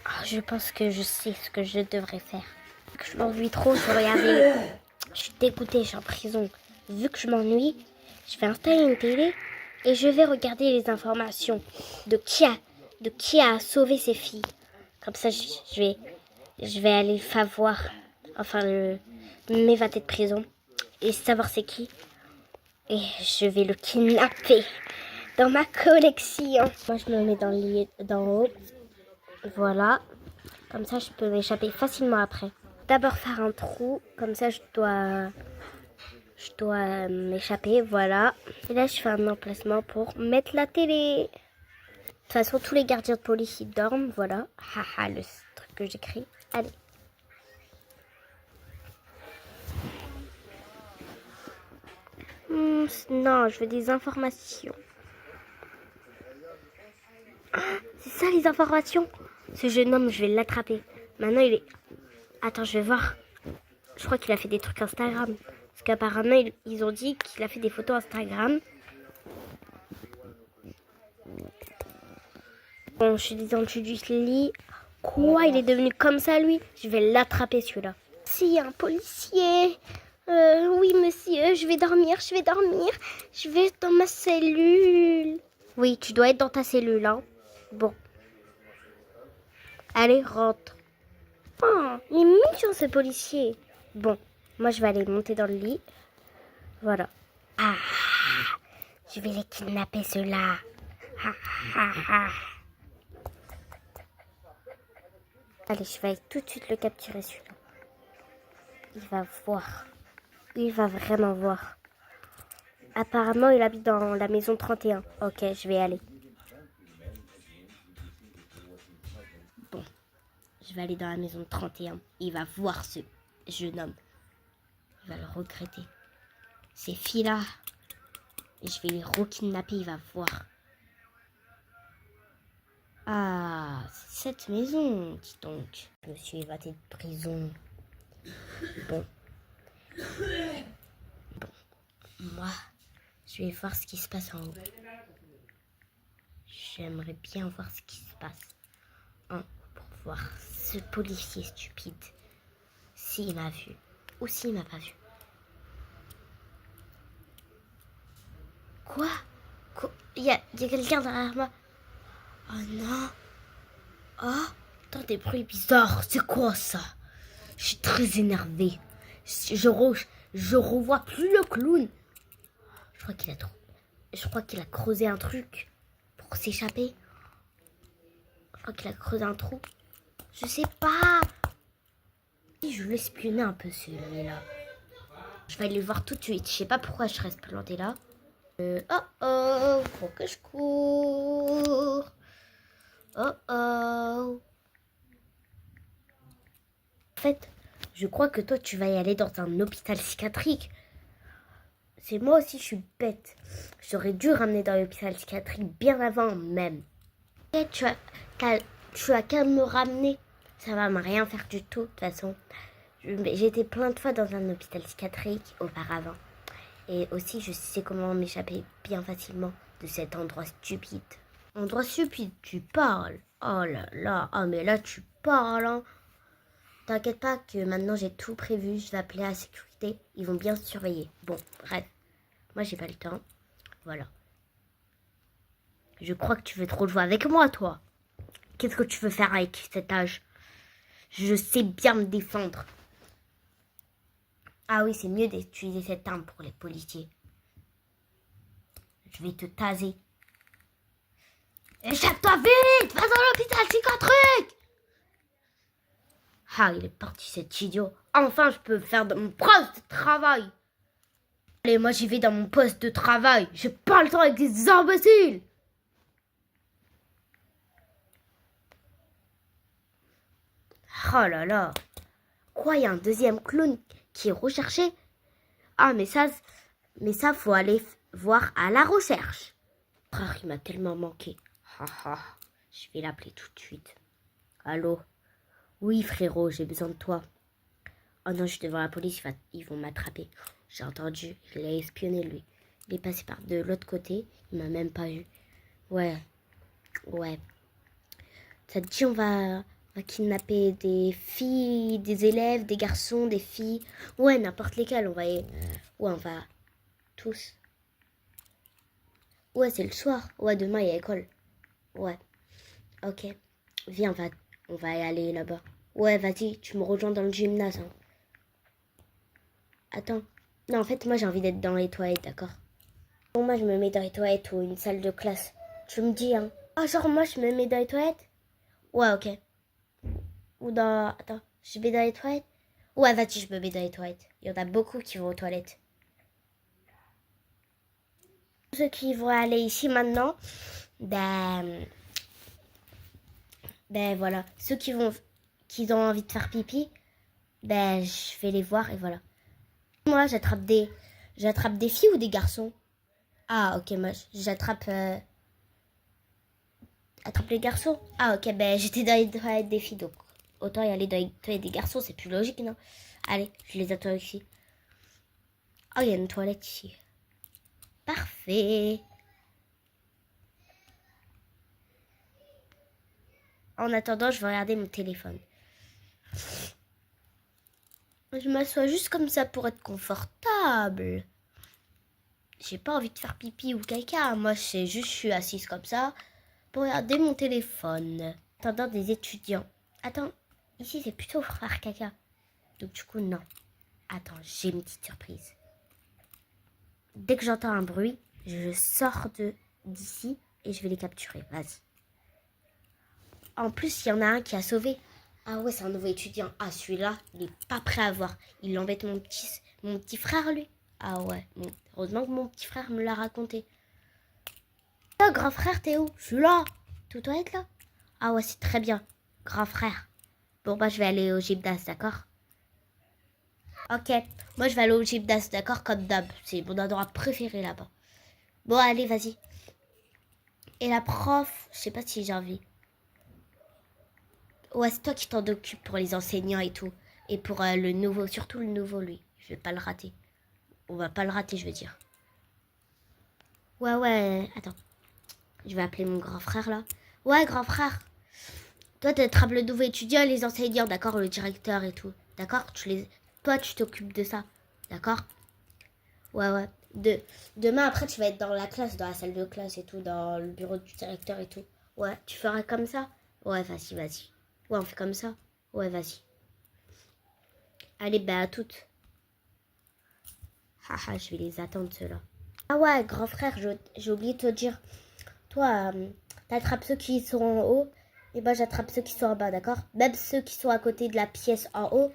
Ah, je pense que je sais ce que je devrais faire. Je m'ennuie trop, je vais regarder. Je suis dégoûtée, je suis en prison. Vu que je m'ennuie, je vais installer une télé et je vais regarder les informations de qui a sauvé ses filles. Comme ça, je vais aller savoir, enfin, m'évader de prison et savoir c'est qui. Et je vais le kidnapper dans ma collection. Moi, je me mets dans le lit d'en haut. Voilà. Comme ça, je peux m'échapper facilement après. D'abord faire un trou. Comme ça, je dois m'échapper. Voilà. Et là, je fais un emplacement pour mettre la télé. De toute façon, tous les gardiens de police, ils dorment. Voilà. Haha, le truc que j'écris. Allez. Non, je veux des informations. C'est ça les informations. Ce jeune homme, je vais l'attraper. Maintenant, il est... Attends, je vais voir. Je crois qu'il a fait des trucs Instagram. Parce qu'apparemment, ils ont dit qu'il a fait des photos Instagram. Bon, je suis descendue du lit. Quoi, il est devenu comme ça, lui? Je vais l'attraper, celui-là. Si, un policier. Oui, monsieur, je vais dormir. Je vais dans ma cellule. Oui, tu dois être dans ta cellule, hein. Bon. Allez, rentre. Oh, il est méchant ce policier. Bon, moi je vais aller monter dans le lit. Voilà. Ah, je vais les kidnapper ceux-là. Ah, ah, ah. Allez, je vais aller tout de suite le capturer celui-là. Il va voir. Il va vraiment voir. Apparemment, il habite dans la maison 31. Ok, je vais aller. Bon. Je vais aller dans la maison 31. Il va voir ce jeune homme. Il va le regretter. Ces filles-là, je vais les re-kidnapper. Il va voir. Ah, c'est cette maison, dis donc. Je me suis évadée de prison. Bon. Moi, je vais voir ce qui se passe en haut. J'aimerais bien voir ce qui se passe. Pour voir ce policier stupide. S'il m'a vu ou s'il m'a pas vu. Quoi? Il y a quelqu'un derrière moi. Oh non. Oh, attends, des bruits bizarres. C'est quoi ça? Je suis très énervée. Je revois plus le clown. Je crois qu'il a creusé un truc pour s'échapper. Je crois qu'il a creusé un trou. Je sais pas. Je vais espionner un peu celui-là. Je vais aller le voir tout de suite. Je sais pas pourquoi je reste plantée là. Faut que je cours. En fait, je crois que toi, tu vas y aller dans un hôpital psychiatrique. C'est moi aussi, je suis bête. J'aurais dû ramener dans l'hôpital psychiatrique bien avant même. Et tu as qu'à me ramener. Ça va me rien faire du tout, de toute façon. J'ai été plein de fois dans un hôpital psychiatrique auparavant. Et aussi, je sais comment m'échapper bien facilement de cet endroit stupide. Endroit stupide, tu parles. Oh là là, ah mais là tu parles, hein. T'inquiète pas que maintenant j'ai tout prévu, je vais appeler à la sécurité, ils vont bien se surveiller. Bon, bref, moi j'ai pas le temps, voilà. Je crois que tu veux trop jouer avec moi, toi. Qu'est-ce que tu veux faire avec cet âge? Je sais bien me défendre. Ah oui, c'est mieux d'utiliser cette arme pour les policiers. Je vais te taser. Échappe-toi vite! Va dans l'hôpital psychiatrique! Ah, il est parti cet idiot. Enfin, je peux faire mon poste de travail. Allez, moi j'y vais dans mon poste de travail. J'ai pas le temps avec des imbéciles. Oh là là. Quoi, il y a un deuxième clown qui est recherché? Ah, mais ça, faut aller voir à la recherche. Frère, il m'a tellement manqué. Je vais l'appeler tout de suite. Allô? Oui, frérot, j'ai besoin de toi. Oh non, je suis devant la police, ils vont m'attraper. J'ai entendu, il a espionné lui. Il est passé par de l'autre côté, il m'a même pas vu. Ouais. Ça te dit, on va kidnapper des filles, des élèves, des garçons, des filles. Ouais, n'importe lesquels, on va tous. Ouais, c'est le soir. Ouais, demain, il y a école. Ouais. Ok. Viens, on va y aller là-bas. Ouais, vas-y, tu me rejoins dans le gymnase. Hein. Attends. Non, en fait, moi, j'ai envie d'être dans les toilettes, d'accord? Bon, moi, je me mets dans les toilettes ou une salle de classe. Tu me dis, hein. Ah, genre, moi, je me mets dans les toilettes? Ouais, ok. Ou dans... Attends, je vais dans les toilettes? Ouais, vas-y, je me mets dans les toilettes. Il y en a beaucoup qui vont aux toilettes. Ceux qui vont aller ici maintenant, ben voilà. Ceux qui ont envie de faire pipi, ben je vais les voir et voilà. Moi, j'attrape des filles ou des garçons? Ah, ok, moi, j'attrape les garçons. Ah, ok, ben j'étais dans les toilettes des filles, donc autant y aller dans les toilettes des garçons, c'est plus logique, non? Allez, je les attends ici. Oh, il y a une toilette ici. Parfait. En attendant, je vais regarder mon téléphone. Je m'assois juste comme ça pour être confortable. J'ai pas envie de faire pipi ou caca. Moi, je suis assise comme ça pour regarder mon téléphone. Attendant des étudiants. Attends, ici, c'est plutôt pour faire caca. Donc, du coup, non. Attends, j'ai une petite surprise. Dès que j'entends un bruit, je sors d'ici et je vais les capturer. Vas-y. En plus, il y en a un qui a sauvé. Ah ouais, c'est un nouveau étudiant. Ah, celui-là, il est pas prêt à voir. Il embête mon petit frère, lui. Ah ouais, heureusement que mon petit frère me l'a raconté. Oh, grand frère, t'es où? Je suis là. T'es aux toilettes, là? Ah ouais, c'est très bien. Grand frère. Bon, bah, je vais aller au gymnase, d'accord? Ok, moi, je vais aller au gymnase, d'accord? Comme d'hab. C'est mon endroit préféré, là-bas. Bon, allez, vas-y. Et la prof, je sais pas si j'ai envie. Ouais, c'est toi qui t'en occupes pour les enseignants et tout. Et pour le nouveau, surtout le nouveau, lui. Je vais pas le rater. On va pas le rater, je veux dire. Ouais, attends. Je vais appeler mon grand frère, là. Ouais, grand frère. Toi, t'attrapes le nouveau étudiant et les enseignants, d'accord? Le directeur et tout. D'accord? Toi, tu t'occupes de ça. D'accord? Ouais. Demain, après, tu vas être dans la classe, dans la salle de classe et tout, dans le bureau du directeur et tout. Ouais, tu feras comme ça? Ouais, vas-y. Ouais, on fait comme ça? Ouais, vas-y. Allez, bah à toutes. Haha, je vais les attendre, ceux-là. Ah ouais, grand frère, j'ai oublié de te dire. Toi, t'attrapes ceux qui sont en haut, et bah j'attrape ceux qui sont en bas, d'accord? Même ceux qui sont à côté de la pièce en haut,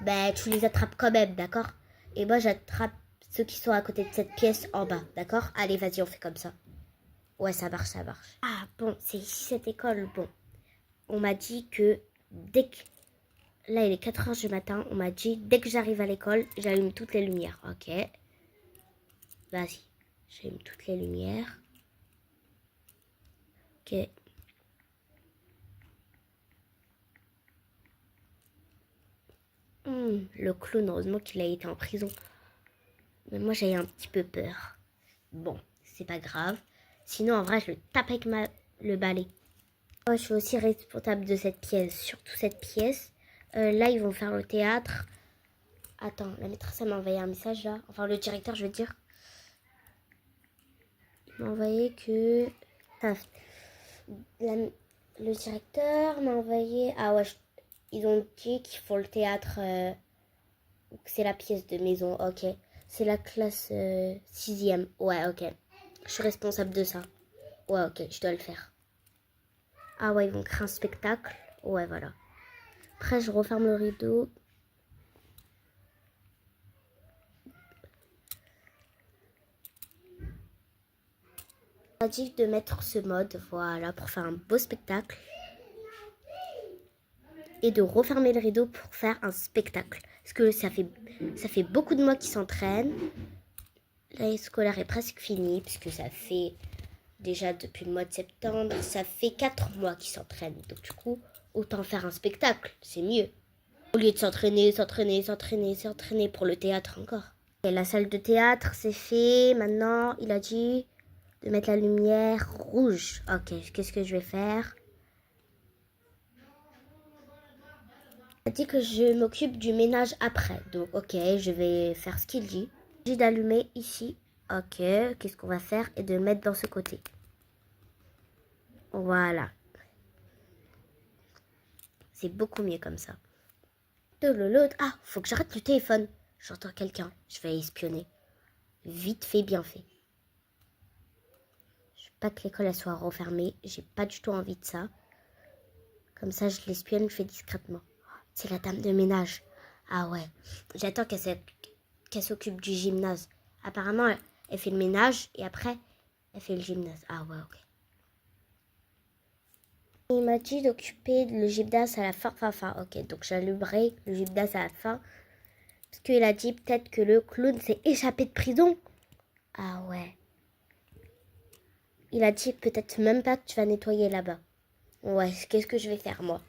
bah tu les attrapes quand même, d'accord? Et moi j'attrape ceux qui sont à côté de cette pièce en bas, d'accord? Allez, vas-y, on fait comme ça. Ouais, ça marche. Ah bon, c'est ici cette école, bon. On m'a dit que dès que... Là, il est 4h du matin. On m'a dit, dès que j'arrive à l'école, j'allume toutes les lumières. Ok. Vas-y. J'allume toutes les lumières. Ok. Le clown, heureusement qu'il a été en prison. Mais moi, j'ai un petit peu peur. Bon, c'est pas grave. Sinon, en vrai, je le tape avec le balai. Moi, je suis aussi responsable de cette pièce. Surtout cette pièce. Là, ils vont faire le théâtre. Attends, la maîtresse, elle m'a envoyé un message, là. Enfin, le directeur, je veux dire. Il m'a envoyé que... Enfin, le directeur m'a envoyé... Ah ouais, ils ont dit qu'ils font le théâtre... c'est la pièce de maison, ok. C'est la classe 6e. Ouais, ok. Je suis responsable de ça. Ouais, ok, je dois le faire. Ah ouais, ils vont créer un spectacle. Ouais, voilà. Après, je referme le rideau. On a dit de mettre ce mode, voilà, pour faire un beau spectacle. Et de refermer le rideau pour faire un spectacle. Parce que ça fait beaucoup de mois qu'ils s'entraînent. L'année scolaire est presque finie, puisque ça fait déjà depuis le mois de septembre, ça fait 4 mois qu'ils s'entraînent. Donc du coup, autant faire un spectacle, c'est mieux. Au lieu de s'entraîner pour le théâtre encore. Et la salle de théâtre, c'est fait. Maintenant, il a dit de mettre la lumière rouge. Ok, qu'est-ce que je vais faire? Il a dit que je m'occupe du ménage après. Donc, ok, je vais faire ce qu'il dit. Il dit d'allumer ici. Ok, qu'est-ce qu'on va faire? Et de mettre dans ce côté. Voilà. C'est beaucoup mieux comme ça. De l'autre. Ah, faut que j'arrête le téléphone. J'entends quelqu'un. Je vais espionner. Vite fait, bien fait. Je veux pas que l'école elle soit refermée. J'ai pas du tout envie de ça. Comme ça, je l'espionne, je fais discrètement. C'est la dame de ménage. Ah ouais. J'attends qu'elle s'occupe du gymnase. Apparemment, elle fait le ménage et après, elle fait le gymnase. Ah ouais, ok. Il m'a dit d'occuper le gymnase à la fin. Ok, donc j'allumerai le gymnase à la fin. Parce qu'il a dit peut-être que le clown s'est échappé de prison. Ah ouais. Il a dit peut-être même pas que tu vas nettoyer là-bas. Ouais, qu'est-ce que je vais faire moi?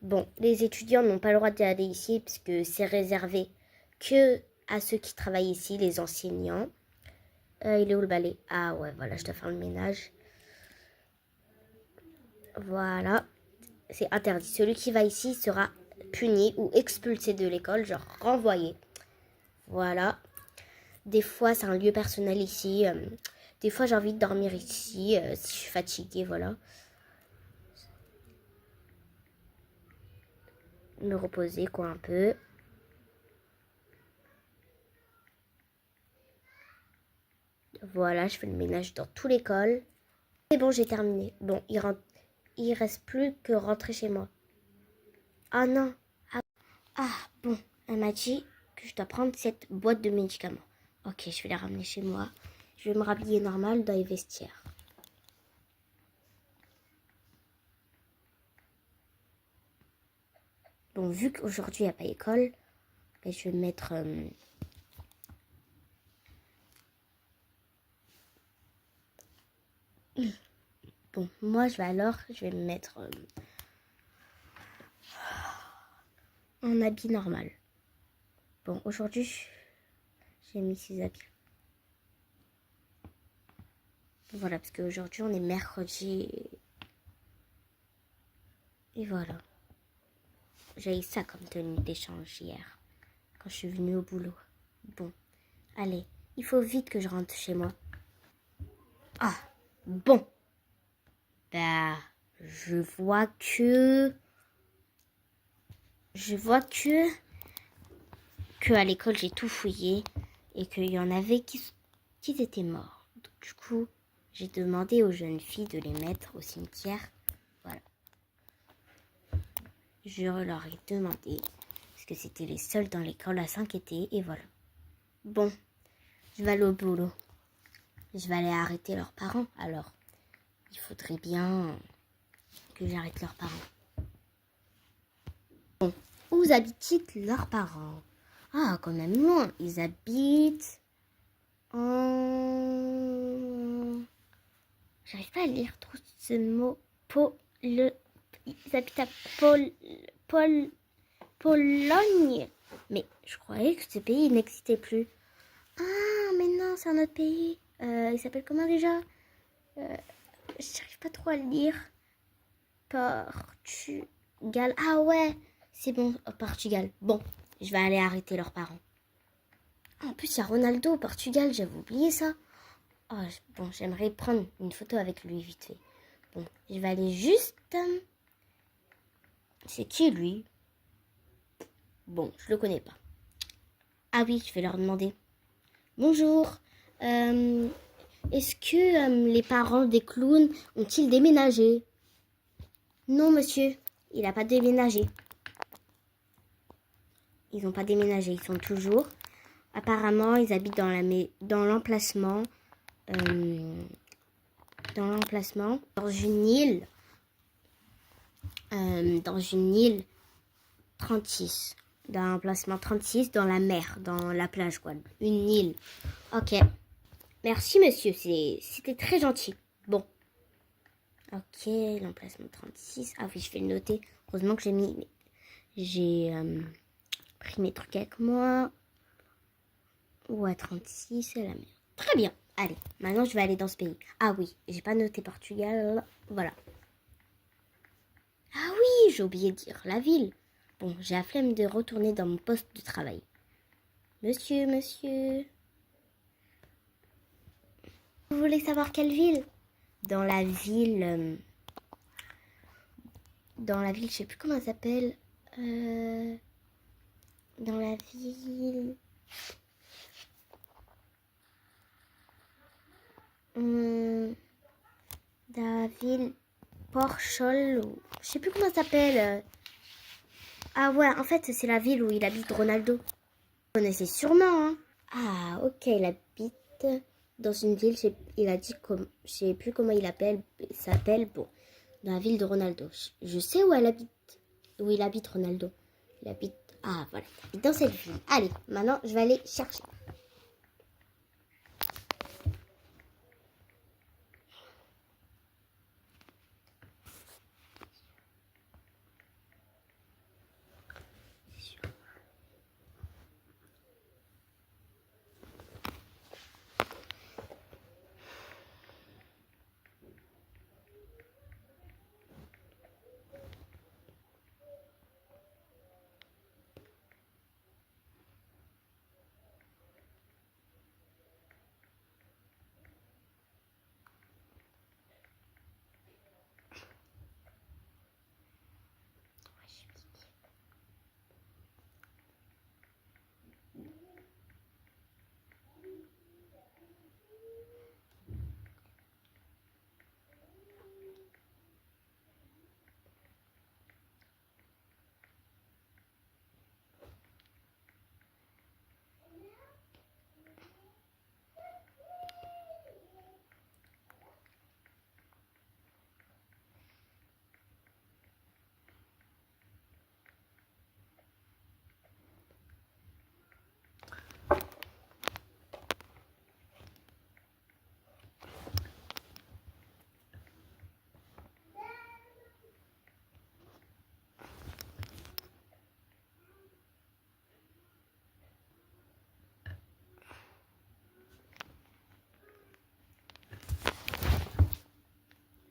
Bon, les étudiants n'ont pas le droit d'y aller ici puisque c'est réservé que à ceux qui travaillent ici, les enseignants. Il est où le balai? Ah ouais, voilà, je dois faire le ménage. Voilà. C'est interdit. Celui qui va ici sera puni ou expulsé de l'école, genre renvoyé. Voilà. Des fois, c'est un lieu personnel ici. Des fois, j'ai envie de dormir ici si je suis fatiguée, voilà. Me reposer, quoi, un peu. Voilà, je fais le ménage dans toute l'école. C'est bon, j'ai terminé. Bon, il reste plus que rentrer chez moi. Ah non. Ah, bon, elle m'a dit que je dois prendre cette boîte de médicaments. Ok, je vais la ramener chez moi. Je vais me rhabiller normal dans les vestiaires. Bon, vu qu'aujourd'hui il n'y a pas école, ben, je vais mettre... Bon, moi je vais me mettre en habit normal. Bon, aujourd'hui, j'ai mis ces habits. Voilà, parce qu'aujourd'hui on est mercredi. Et voilà. J'ai eu ça comme tenue d'échange hier, quand je suis venue au boulot. Bon, allez, il faut vite que je rentre chez moi. Ah, bon. Bah, je vois que à l'école j'ai tout fouillé et qu'il y en avait qui étaient morts. Donc du coup, j'ai demandé aux jeunes filles de les mettre au cimetière. Voilà. Je leur ai demandé parce que c'était les seuls dans l'école à s'inquiéter et voilà. Bon, je vais aller au boulot. Je vais aller arrêter leurs parents. Alors, il faudrait bien que j'arrête leurs parents. Bon, où habitent leurs parents? Ah, quand même loin. Ils habitent en... J'arrive pas à lire trop ce mot. Ils habitent à Pologne. Mais je croyais que ce pays n'existait plus. Ah, mais non, c'est un autre pays. Il s'appelle comment déjà? J'arrive pas trop à le lire. Portugal. Ah ouais, c'est bon, Portugal. Bon, je vais aller arrêter leurs parents. En plus, il y a Ronaldo au Portugal, j'avais oublié ça. Oh, bon, j'aimerais prendre une photo avec lui vite fait. Bon, je vais aller juste... C'est qui lui? Bon, je le connais pas. Ah oui, je vais leur demander. Bonjour, est-ce que les parents des clowns ont-ils déménagé? Non, monsieur, il n'a pas déménagé. Ils n'ont pas déménagé, ils sont toujours. Apparemment, ils habitent dans l'emplacement. Dans une île. Dans une île 36. Dans l'emplacement 36, dans la mer, dans la plage, quoi. Une île. Ok. Merci, monsieur, c'était très gentil. Bon. Ok, l'emplacement 36. Ah oui, je vais le noter. Heureusement que j'ai pris mes trucs avec moi. Ouais, 36, c'est la mer. Très bien. Allez, maintenant je vais aller dans ce pays. Ah oui, j'ai pas noté Portugal. Voilà. Ah oui, j'ai oublié de dire la ville. Bon, j'ai la flemme de retourner dans mon poste de travail. Monsieur. Vous voulez savoir quelle ville? Dans la ville... je sais plus comment elle s'appelle. Dans la ville... la ville Porchol, je sais plus comment ça s'appelle. Ah ouais, en fait, c'est la ville où il habite Ronaldo. Vous connaissez sûrement, hein? Ah, ok, il habite dans une ville, il a dit comme, je sais plus comment il s'appelle, bon, dans la ville de Ronaldo. Je sais où il habite Ronaldo. Ah voilà, il habite dans cette ville. Allez, maintenant, je vais aller chercher.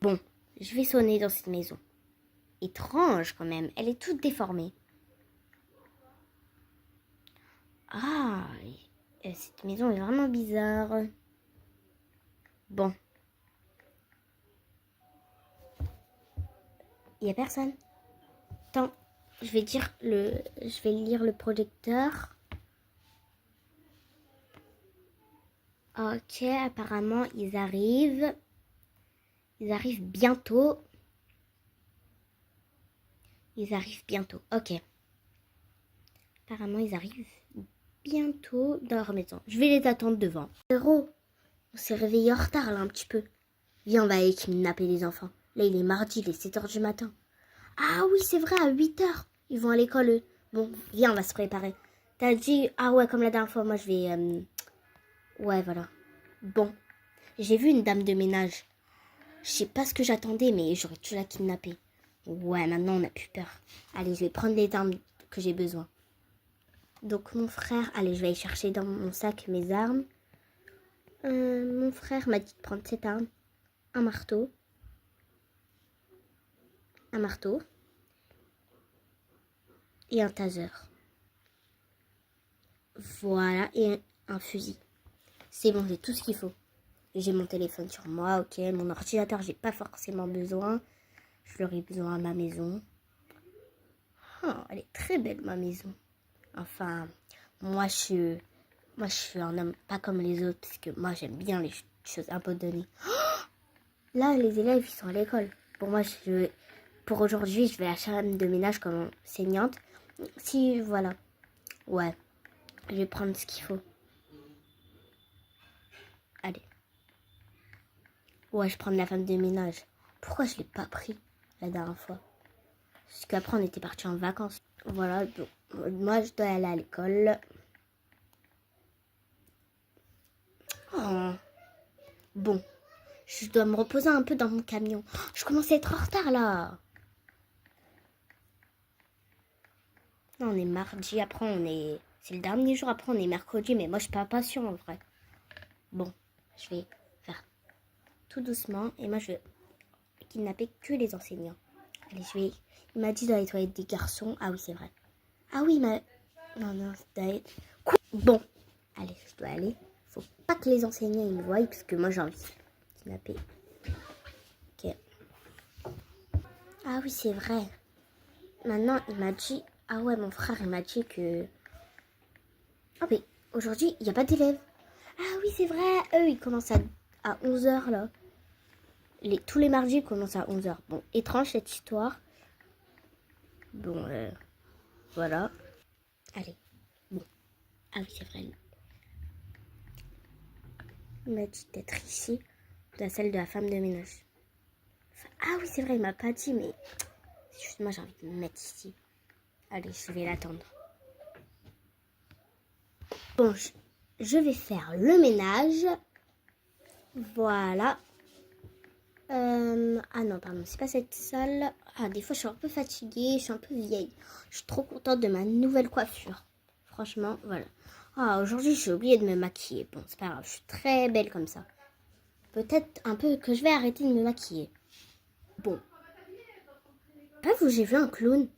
Bon, je vais sonner dans cette maison. Étrange quand même, elle est toute déformée. Ah, cette maison est vraiment bizarre. Bon. Il n'y a personne. Attends, je vais lire le projecteur. Ok, apparemment ils arrivent. Ils arrivent bientôt. Ok. Apparemment ils arrivent bientôt dans leur maison. Je vais les attendre devant. Héros, on s'est réveillé en retard là un petit peu. Viens, on va aller kidnapper les enfants. Là il est mardi, il est 7h du matin. Ah oui, c'est vrai, à 8h. Ils vont à l'école, eux. Bon, viens, on va se préparer. T'as dit... Ah ouais, comme la dernière fois, moi, je vais... Ouais, voilà. Bon. J'ai vu une dame de ménage. Je sais pas ce que j'attendais, mais j'aurais dû la kidnapper. Ouais, maintenant, on n'a plus peur. Allez, je vais prendre les armes que j'ai besoin. Donc, mon frère... Allez, je vais aller chercher dans mon sac mes armes. Mon frère m'a dit de prendre cette arme. Un marteau. Et un taser. Voilà, et un fusil. C'est bon, j'ai tout ce qu'il faut. J'ai mon téléphone sur moi, ok. Mon ordinateur, j'ai pas forcément besoin. Je l'aurai besoin à ma maison. Ah, elle est très belle, ma maison. Enfin, moi, je suis un homme pas comme les autres, parce que moi, j'aime bien les choses un peu données. Là, les élèves, ils sont à l'école. Pour aujourd'hui, je vais à la femme de ménage comme enseignante. Si, voilà. Ouais, je vais prendre ce qu'il faut. Allez. Ouais, je prends la femme de ménage. Pourquoi je l'ai pas pris la dernière fois? Parce qu'après, on était partis en vacances. Voilà, donc, moi, je dois aller à l'école. Oh. Bon, je dois me reposer un peu dans mon camion. Je commence à être en retard, là. Non, on est mardi, après, c'est le dernier jour, après, on est mercredi, mais moi, je suis pas patient, en vrai. Bon, je vais faire tout doucement, et moi, je vais kidnapper que les enseignants. Allez, il m'a dit dans les toilettes des garçons. Ah oui, c'est vrai. Ah oui, mais... Non, ça doit être... Quoi? Bon, allez, je dois aller. Faut pas que les enseignants ils me voient, parce que moi, j'ai envie de kidnapper. Ok. Ah oui, c'est vrai. Maintenant, il m'a dit... Ah ouais, mon frère, il m'a dit que... Ah mais aujourd'hui, il n'y a pas d'élèves. Ah oui, c'est vrai. Eux, ils commencent à 11h, là. Tous les mardis, ils commencent à 11h. Bon, étrange, cette histoire. Bon, voilà. Allez. Bon. Ah oui, c'est vrai. Il m'a dit d'être ici, dans la salle de la femme de ménage. Ah oui, c'est vrai, il m'a pas dit, mais... Justement, j'ai envie de me mettre ici. Allez, je vais l'attendre. Bon, je vais faire le ménage. Voilà. Ah non, pardon, c'est pas cette salle. Ah, des fois, je suis un peu fatiguée, je suis un peu vieille. Je suis trop contente de ma nouvelle coiffure. Franchement, voilà. Ah, aujourd'hui, j'ai oublié de me maquiller. Bon, c'est pas grave, je suis très belle comme ça. Peut-être un peu que je vais arrêter de me maquiller. Bon. Pas vous, j'ai vu un clown.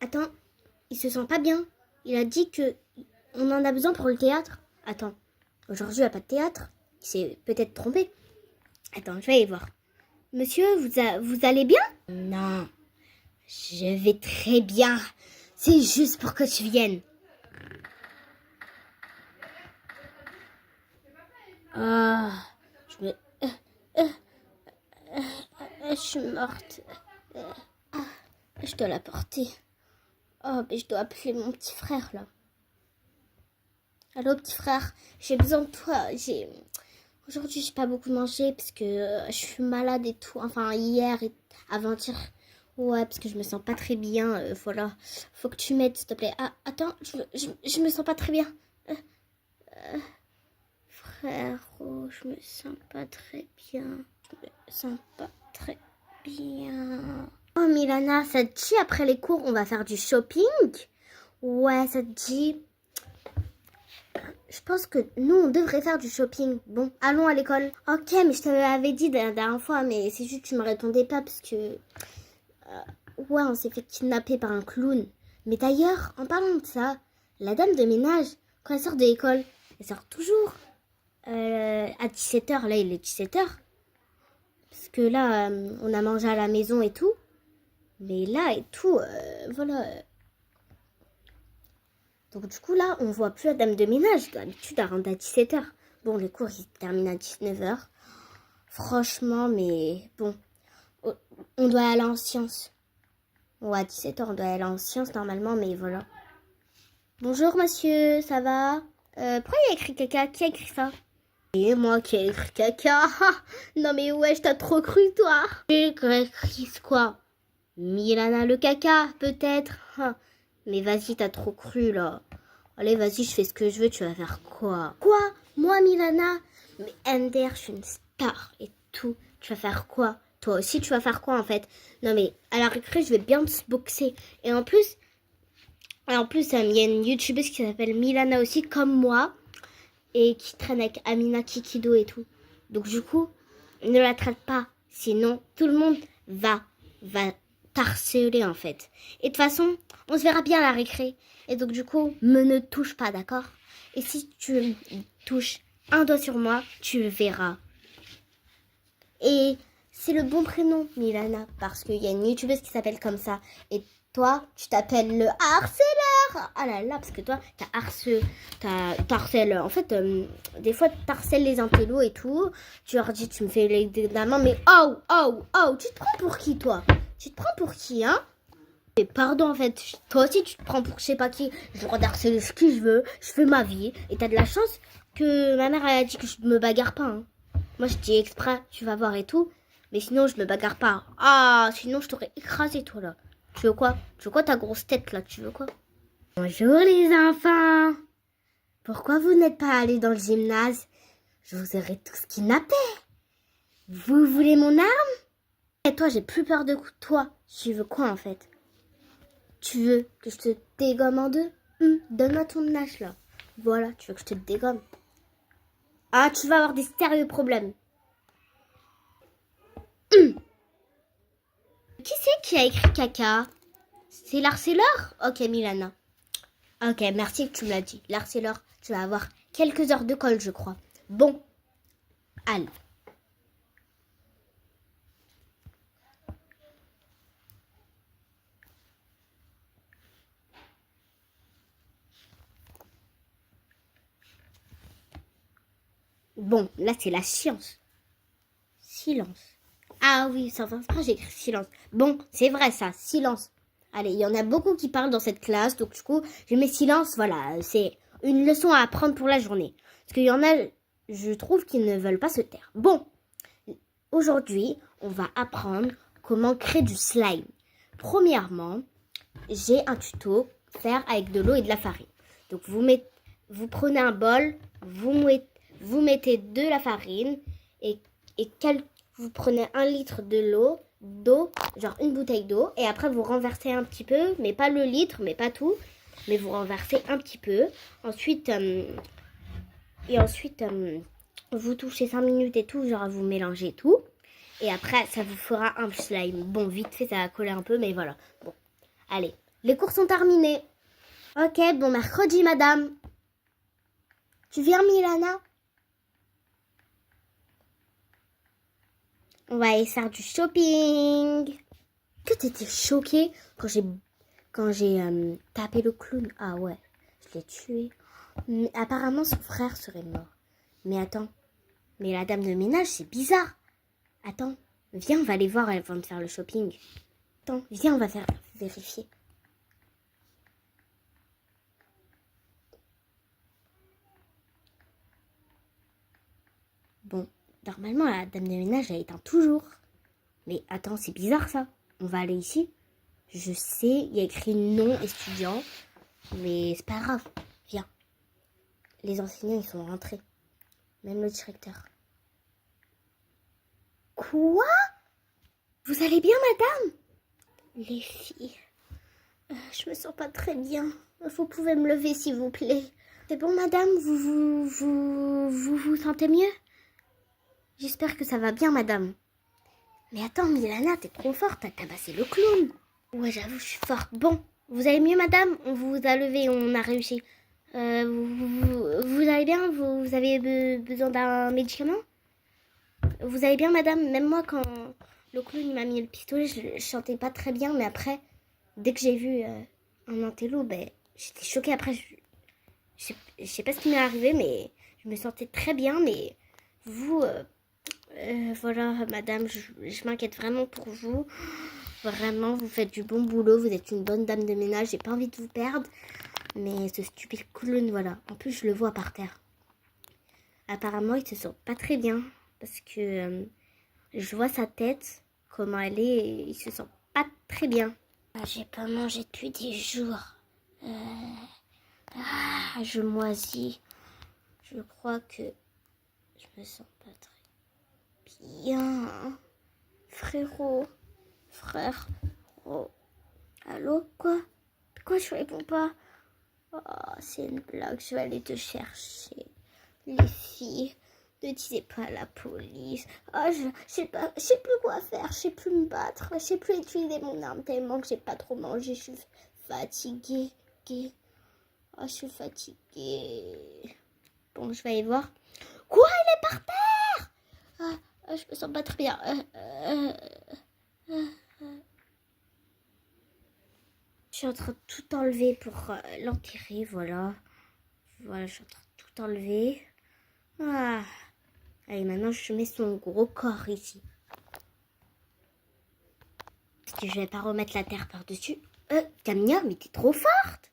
Attends, il se sent pas bien. Il a dit que on en a besoin pour le théâtre. Attends, aujourd'hui, il n'y a pas de théâtre. Il s'est peut-être trompé. Attends, je vais aller voir. Monsieur, vous allez bien? Non, je vais très bien. C'est juste pour que tu viennes. Ah, je suis morte. Je dois la porter. Oh, mais je dois appeler mon petit frère, là. Allô, petit frère, j'ai besoin de toi. Aujourd'hui, j'ai pas beaucoup mangé parce que je suis malade et tout. Enfin, hier et avant-hier. Ouais, parce que je me sens pas très bien. Voilà. Faut que tu m'aides, s'il te plaît. Ah, attends, je me sens pas très bien. Frère, oh, je me sens pas très bien. Je me sens pas très bien. Oh, Milana, ça te dit après les cours, on va faire du shopping? Ouais, ça te dit. Je pense que nous, on devrait faire du shopping. Bon, allons à l'école. Ok, mais je te l'avais dit la dernière fois, mais c'est juste que tu me répondais pas parce que... ouais, on s'est fait kidnapper par un clown. Mais d'ailleurs, en parlant de ça, la dame de ménage, quand elle sort de l'école, elle sort toujours à 17h. Là, il est 17h. Parce que là, on a mangé à la maison et tout. Mais là et tout, voilà... Donc du coup là, on voit plus la dame de ménage. D'habitude, elle rentre à 17h. Bon, les cours, ils terminent à 19h. Franchement, mais bon. On doit aller en sciences. Ouais, à 17h, on doit aller en sciences normalement, mais voilà. Bonjour monsieur, ça va? Pourquoi il y a écrit caca? Qui a écrit ça? Et moi qui ai écrit caca. Non mais ouais, je t'ai trop cru toi. J'ai écrit quoi? Milana le caca, peut-être. Mais vas-y, t'as trop cru, là. Allez, vas-y, je fais ce que je veux, tu vas faire quoi? Quoi? Moi, Milana? Mais Ender, je suis une star et tout. Tu vas faire quoi? Toi aussi, tu vas faire quoi, en fait? Non, mais à la récré, je vais bien te boxer. Et en plus, il y a une youtubeuse qui s'appelle Milana aussi, comme moi, et qui traîne avec Amina Kikido et tout. Donc, du coup, ne la traite pas. Sinon, tout le monde va t'harceler en fait. Et de toute façon, on se verra bien à la récré. Et donc du coup, me ne touche pas, d'accord? Et si tu me touches, un doigt sur moi, tu le verras. Et c'est le bon prénom, Milana, parce qu'il y a une youtubeuse qui s'appelle comme ça. Et toi, tu t'appelles le harceleur. Ah là là, parce que toi, t'harcèles. En fait, des fois, t'harcèles les intellos et tout. Tu leur dis, tu me fais les de la main, mais oh, oh, oh, tu te prends pour qui, toi? Tu te prends pour qui, hein? Et pardon, en fait, toi aussi, tu te prends pour je sais pas qui. Je le droit d'harceler ce que je veux, je fais ma vie. Et t'as de la chance que ma mère, elle a dit que je me bagarre pas, hein. Moi, je dis exprès, tu vas voir et tout. Mais sinon, je me bagarre pas. Ah, sinon, je t'aurais écrasé, toi, là. Tu veux quoi? Tu veux quoi, ta grosse tête, là? Tu veux quoi? Bonjour, les enfants. Pourquoi vous n'êtes pas allés dans le gymnase? Je vous aurais tous kidnappés. Vous voulez mon arme? Et toi, j'ai plus peur de toi. Tu veux quoi, en fait? Tu veux que je te dégomme en deux? Donne-moi ton âge, là. Voilà, tu veux que je te dégomme. Ah, tu vas avoir des sérieux problèmes. Qui c'est qui a écrit caca? C'est l'harceleur? Ok, Milana. Ok, merci que tu me l'as dit. L'harceleur, tu vas avoir quelques heures de colle, je crois. Bon, allez. Bon, là, c'est la science. Silence. Ah oui, sans exprès, j'ai écrit silence. Bon, c'est vrai ça, silence. Allez, il y en a beaucoup qui parlent dans cette classe, donc du coup, je mets silence, voilà, c'est une leçon à apprendre pour la journée. Parce qu'il y en a, je trouve, qui ne veulent pas se taire. Bon, aujourd'hui, on va apprendre comment créer du slime. Premièrement, j'ai un tuto faire avec de l'eau et de la farine. Donc vous prenez un bol, vous mettez de la farine et vous prenez 1 litre d'eau, genre une bouteille d'eau, et après vous renversez un petit peu, mais pas le litre, mais pas tout, mais vous renversez un petit peu. Ensuite, vous touchez 5 minutes et tout, genre vous mélangez tout. Et après, ça vous fera un slime. Bon, vite fait, ça va coller un peu, mais voilà. Bon, allez, les cours sont terminés. Ok, bon mercredi, madame. Tu viens, Milana? On va aller faire du shopping. Que t'étais choquée quand j'ai tapé le clown? Ah ouais, je l'ai tué. Mais apparemment, son frère serait mort. Mais attends, mais la dame de ménage, c'est bizarre. Attends, viens, on va aller voir avant de faire le shopping. Attends, viens, on va vérifier. Bon, normalement, la dame de ménage, elle éteint toujours. Mais attends, c'est bizarre ça. On va aller ici. Je sais, il y a écrit non étudiant. Mais c'est pas grave. Viens. Les enseignants, ils sont rentrés. Même le directeur. Quoi? Vous allez bien, madame? Les filles, je me sens pas très bien. Vous pouvez me lever, s'il vous plaît. C'est bon, madame? Vous sentez mieux? J'espère que ça va bien, madame. Mais attends, Milana, t'es trop forte. T'as tabassé le clown. Ouais, j'avoue, je suis forte. Bon, vous allez mieux, madame? On vous a levé, on a réussi. Vous allez bien? Vous avez besoin d'un médicament? Vous allez bien, madame? Même moi, quand le clown il m'a mis le pistolet, je chantais pas très bien. Mais après, dès que j'ai vu un intello, ben, j'étais choquée. Après, je sais pas ce qui m'est arrivé, mais je me sentais très bien. Mais vous, voilà, madame, je m'inquiète vraiment pour vous. Vraiment, vous faites du bon boulot. Vous êtes une bonne dame de ménage. J'ai pas envie de vous perdre. Mais ce stupide clown, voilà. En plus, je le vois par terre. Apparemment, il se sent pas très bien. Parce que je vois sa tête, comment elle est. Et il se sent pas très bien. J'ai pas mangé depuis des jours. Je moisis. Je crois que je me sens pas très bien. Frérot. Frère. Oh. Allô? Quoi? Pourquoi je réponds pas? Oh, c'est une blague, je vais aller te chercher. Les filles, ne disez pas à la police. Oh, je sais plus quoi faire, je sais plus me battre, je sais plus utiliser mon arme tellement que j'ai pas trop mangé, je suis fatiguée. Oh, je suis fatiguée. Bon, je vais aller voir. Quoi? Elle est par terre? Je me sens pas très bien. Je suis en train de tout enlever pour l'enterrer, voilà. Voilà, je suis en train de tout enlever. Ah. Allez, maintenant je mets son gros corps ici. Parce que je vais pas remettre la terre par-dessus. Camilla, mais t'es trop forte.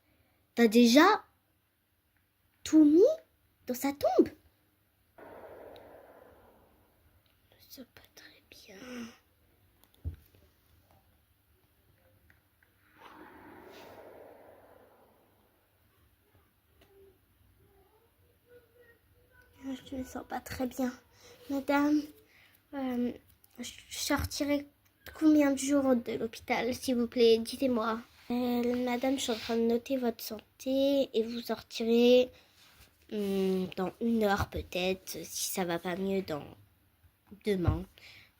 T'as déjà tout mis dans sa tombe. C'est pas très bien. Je me sens pas très bien. Madame, je sortirai combien de jours de l'hôpital, s'il vous plaît? Dites-moi. Madame, je suis en train de noter votre santé et vous sortirez dans 1 heure peut-être, si ça va pas mieux dans demain.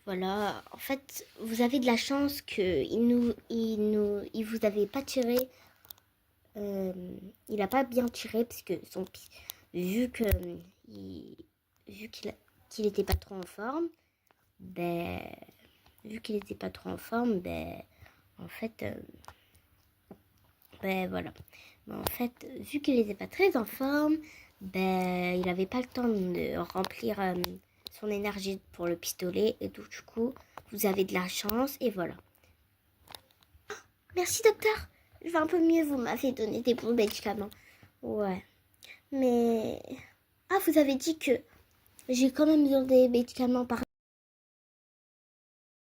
Voilà, en fait, vous avez de la chance qu'il vous avait pas tiré. Il a pas bien tiré parce que vu qu'il était pas trop en forme, ben en fait, voilà. En fait, vu qu'il était pas très en forme, il avait pas le temps de remplir son énergie pour le pistolet et donc du coup, vous avez de la chance et voilà. Merci docteur, je vais un peu mieux, vous m'avez donné des bons médicaments. Ouais, mais... Ah, vous avez dit que j'ai quand même besoin des médicaments par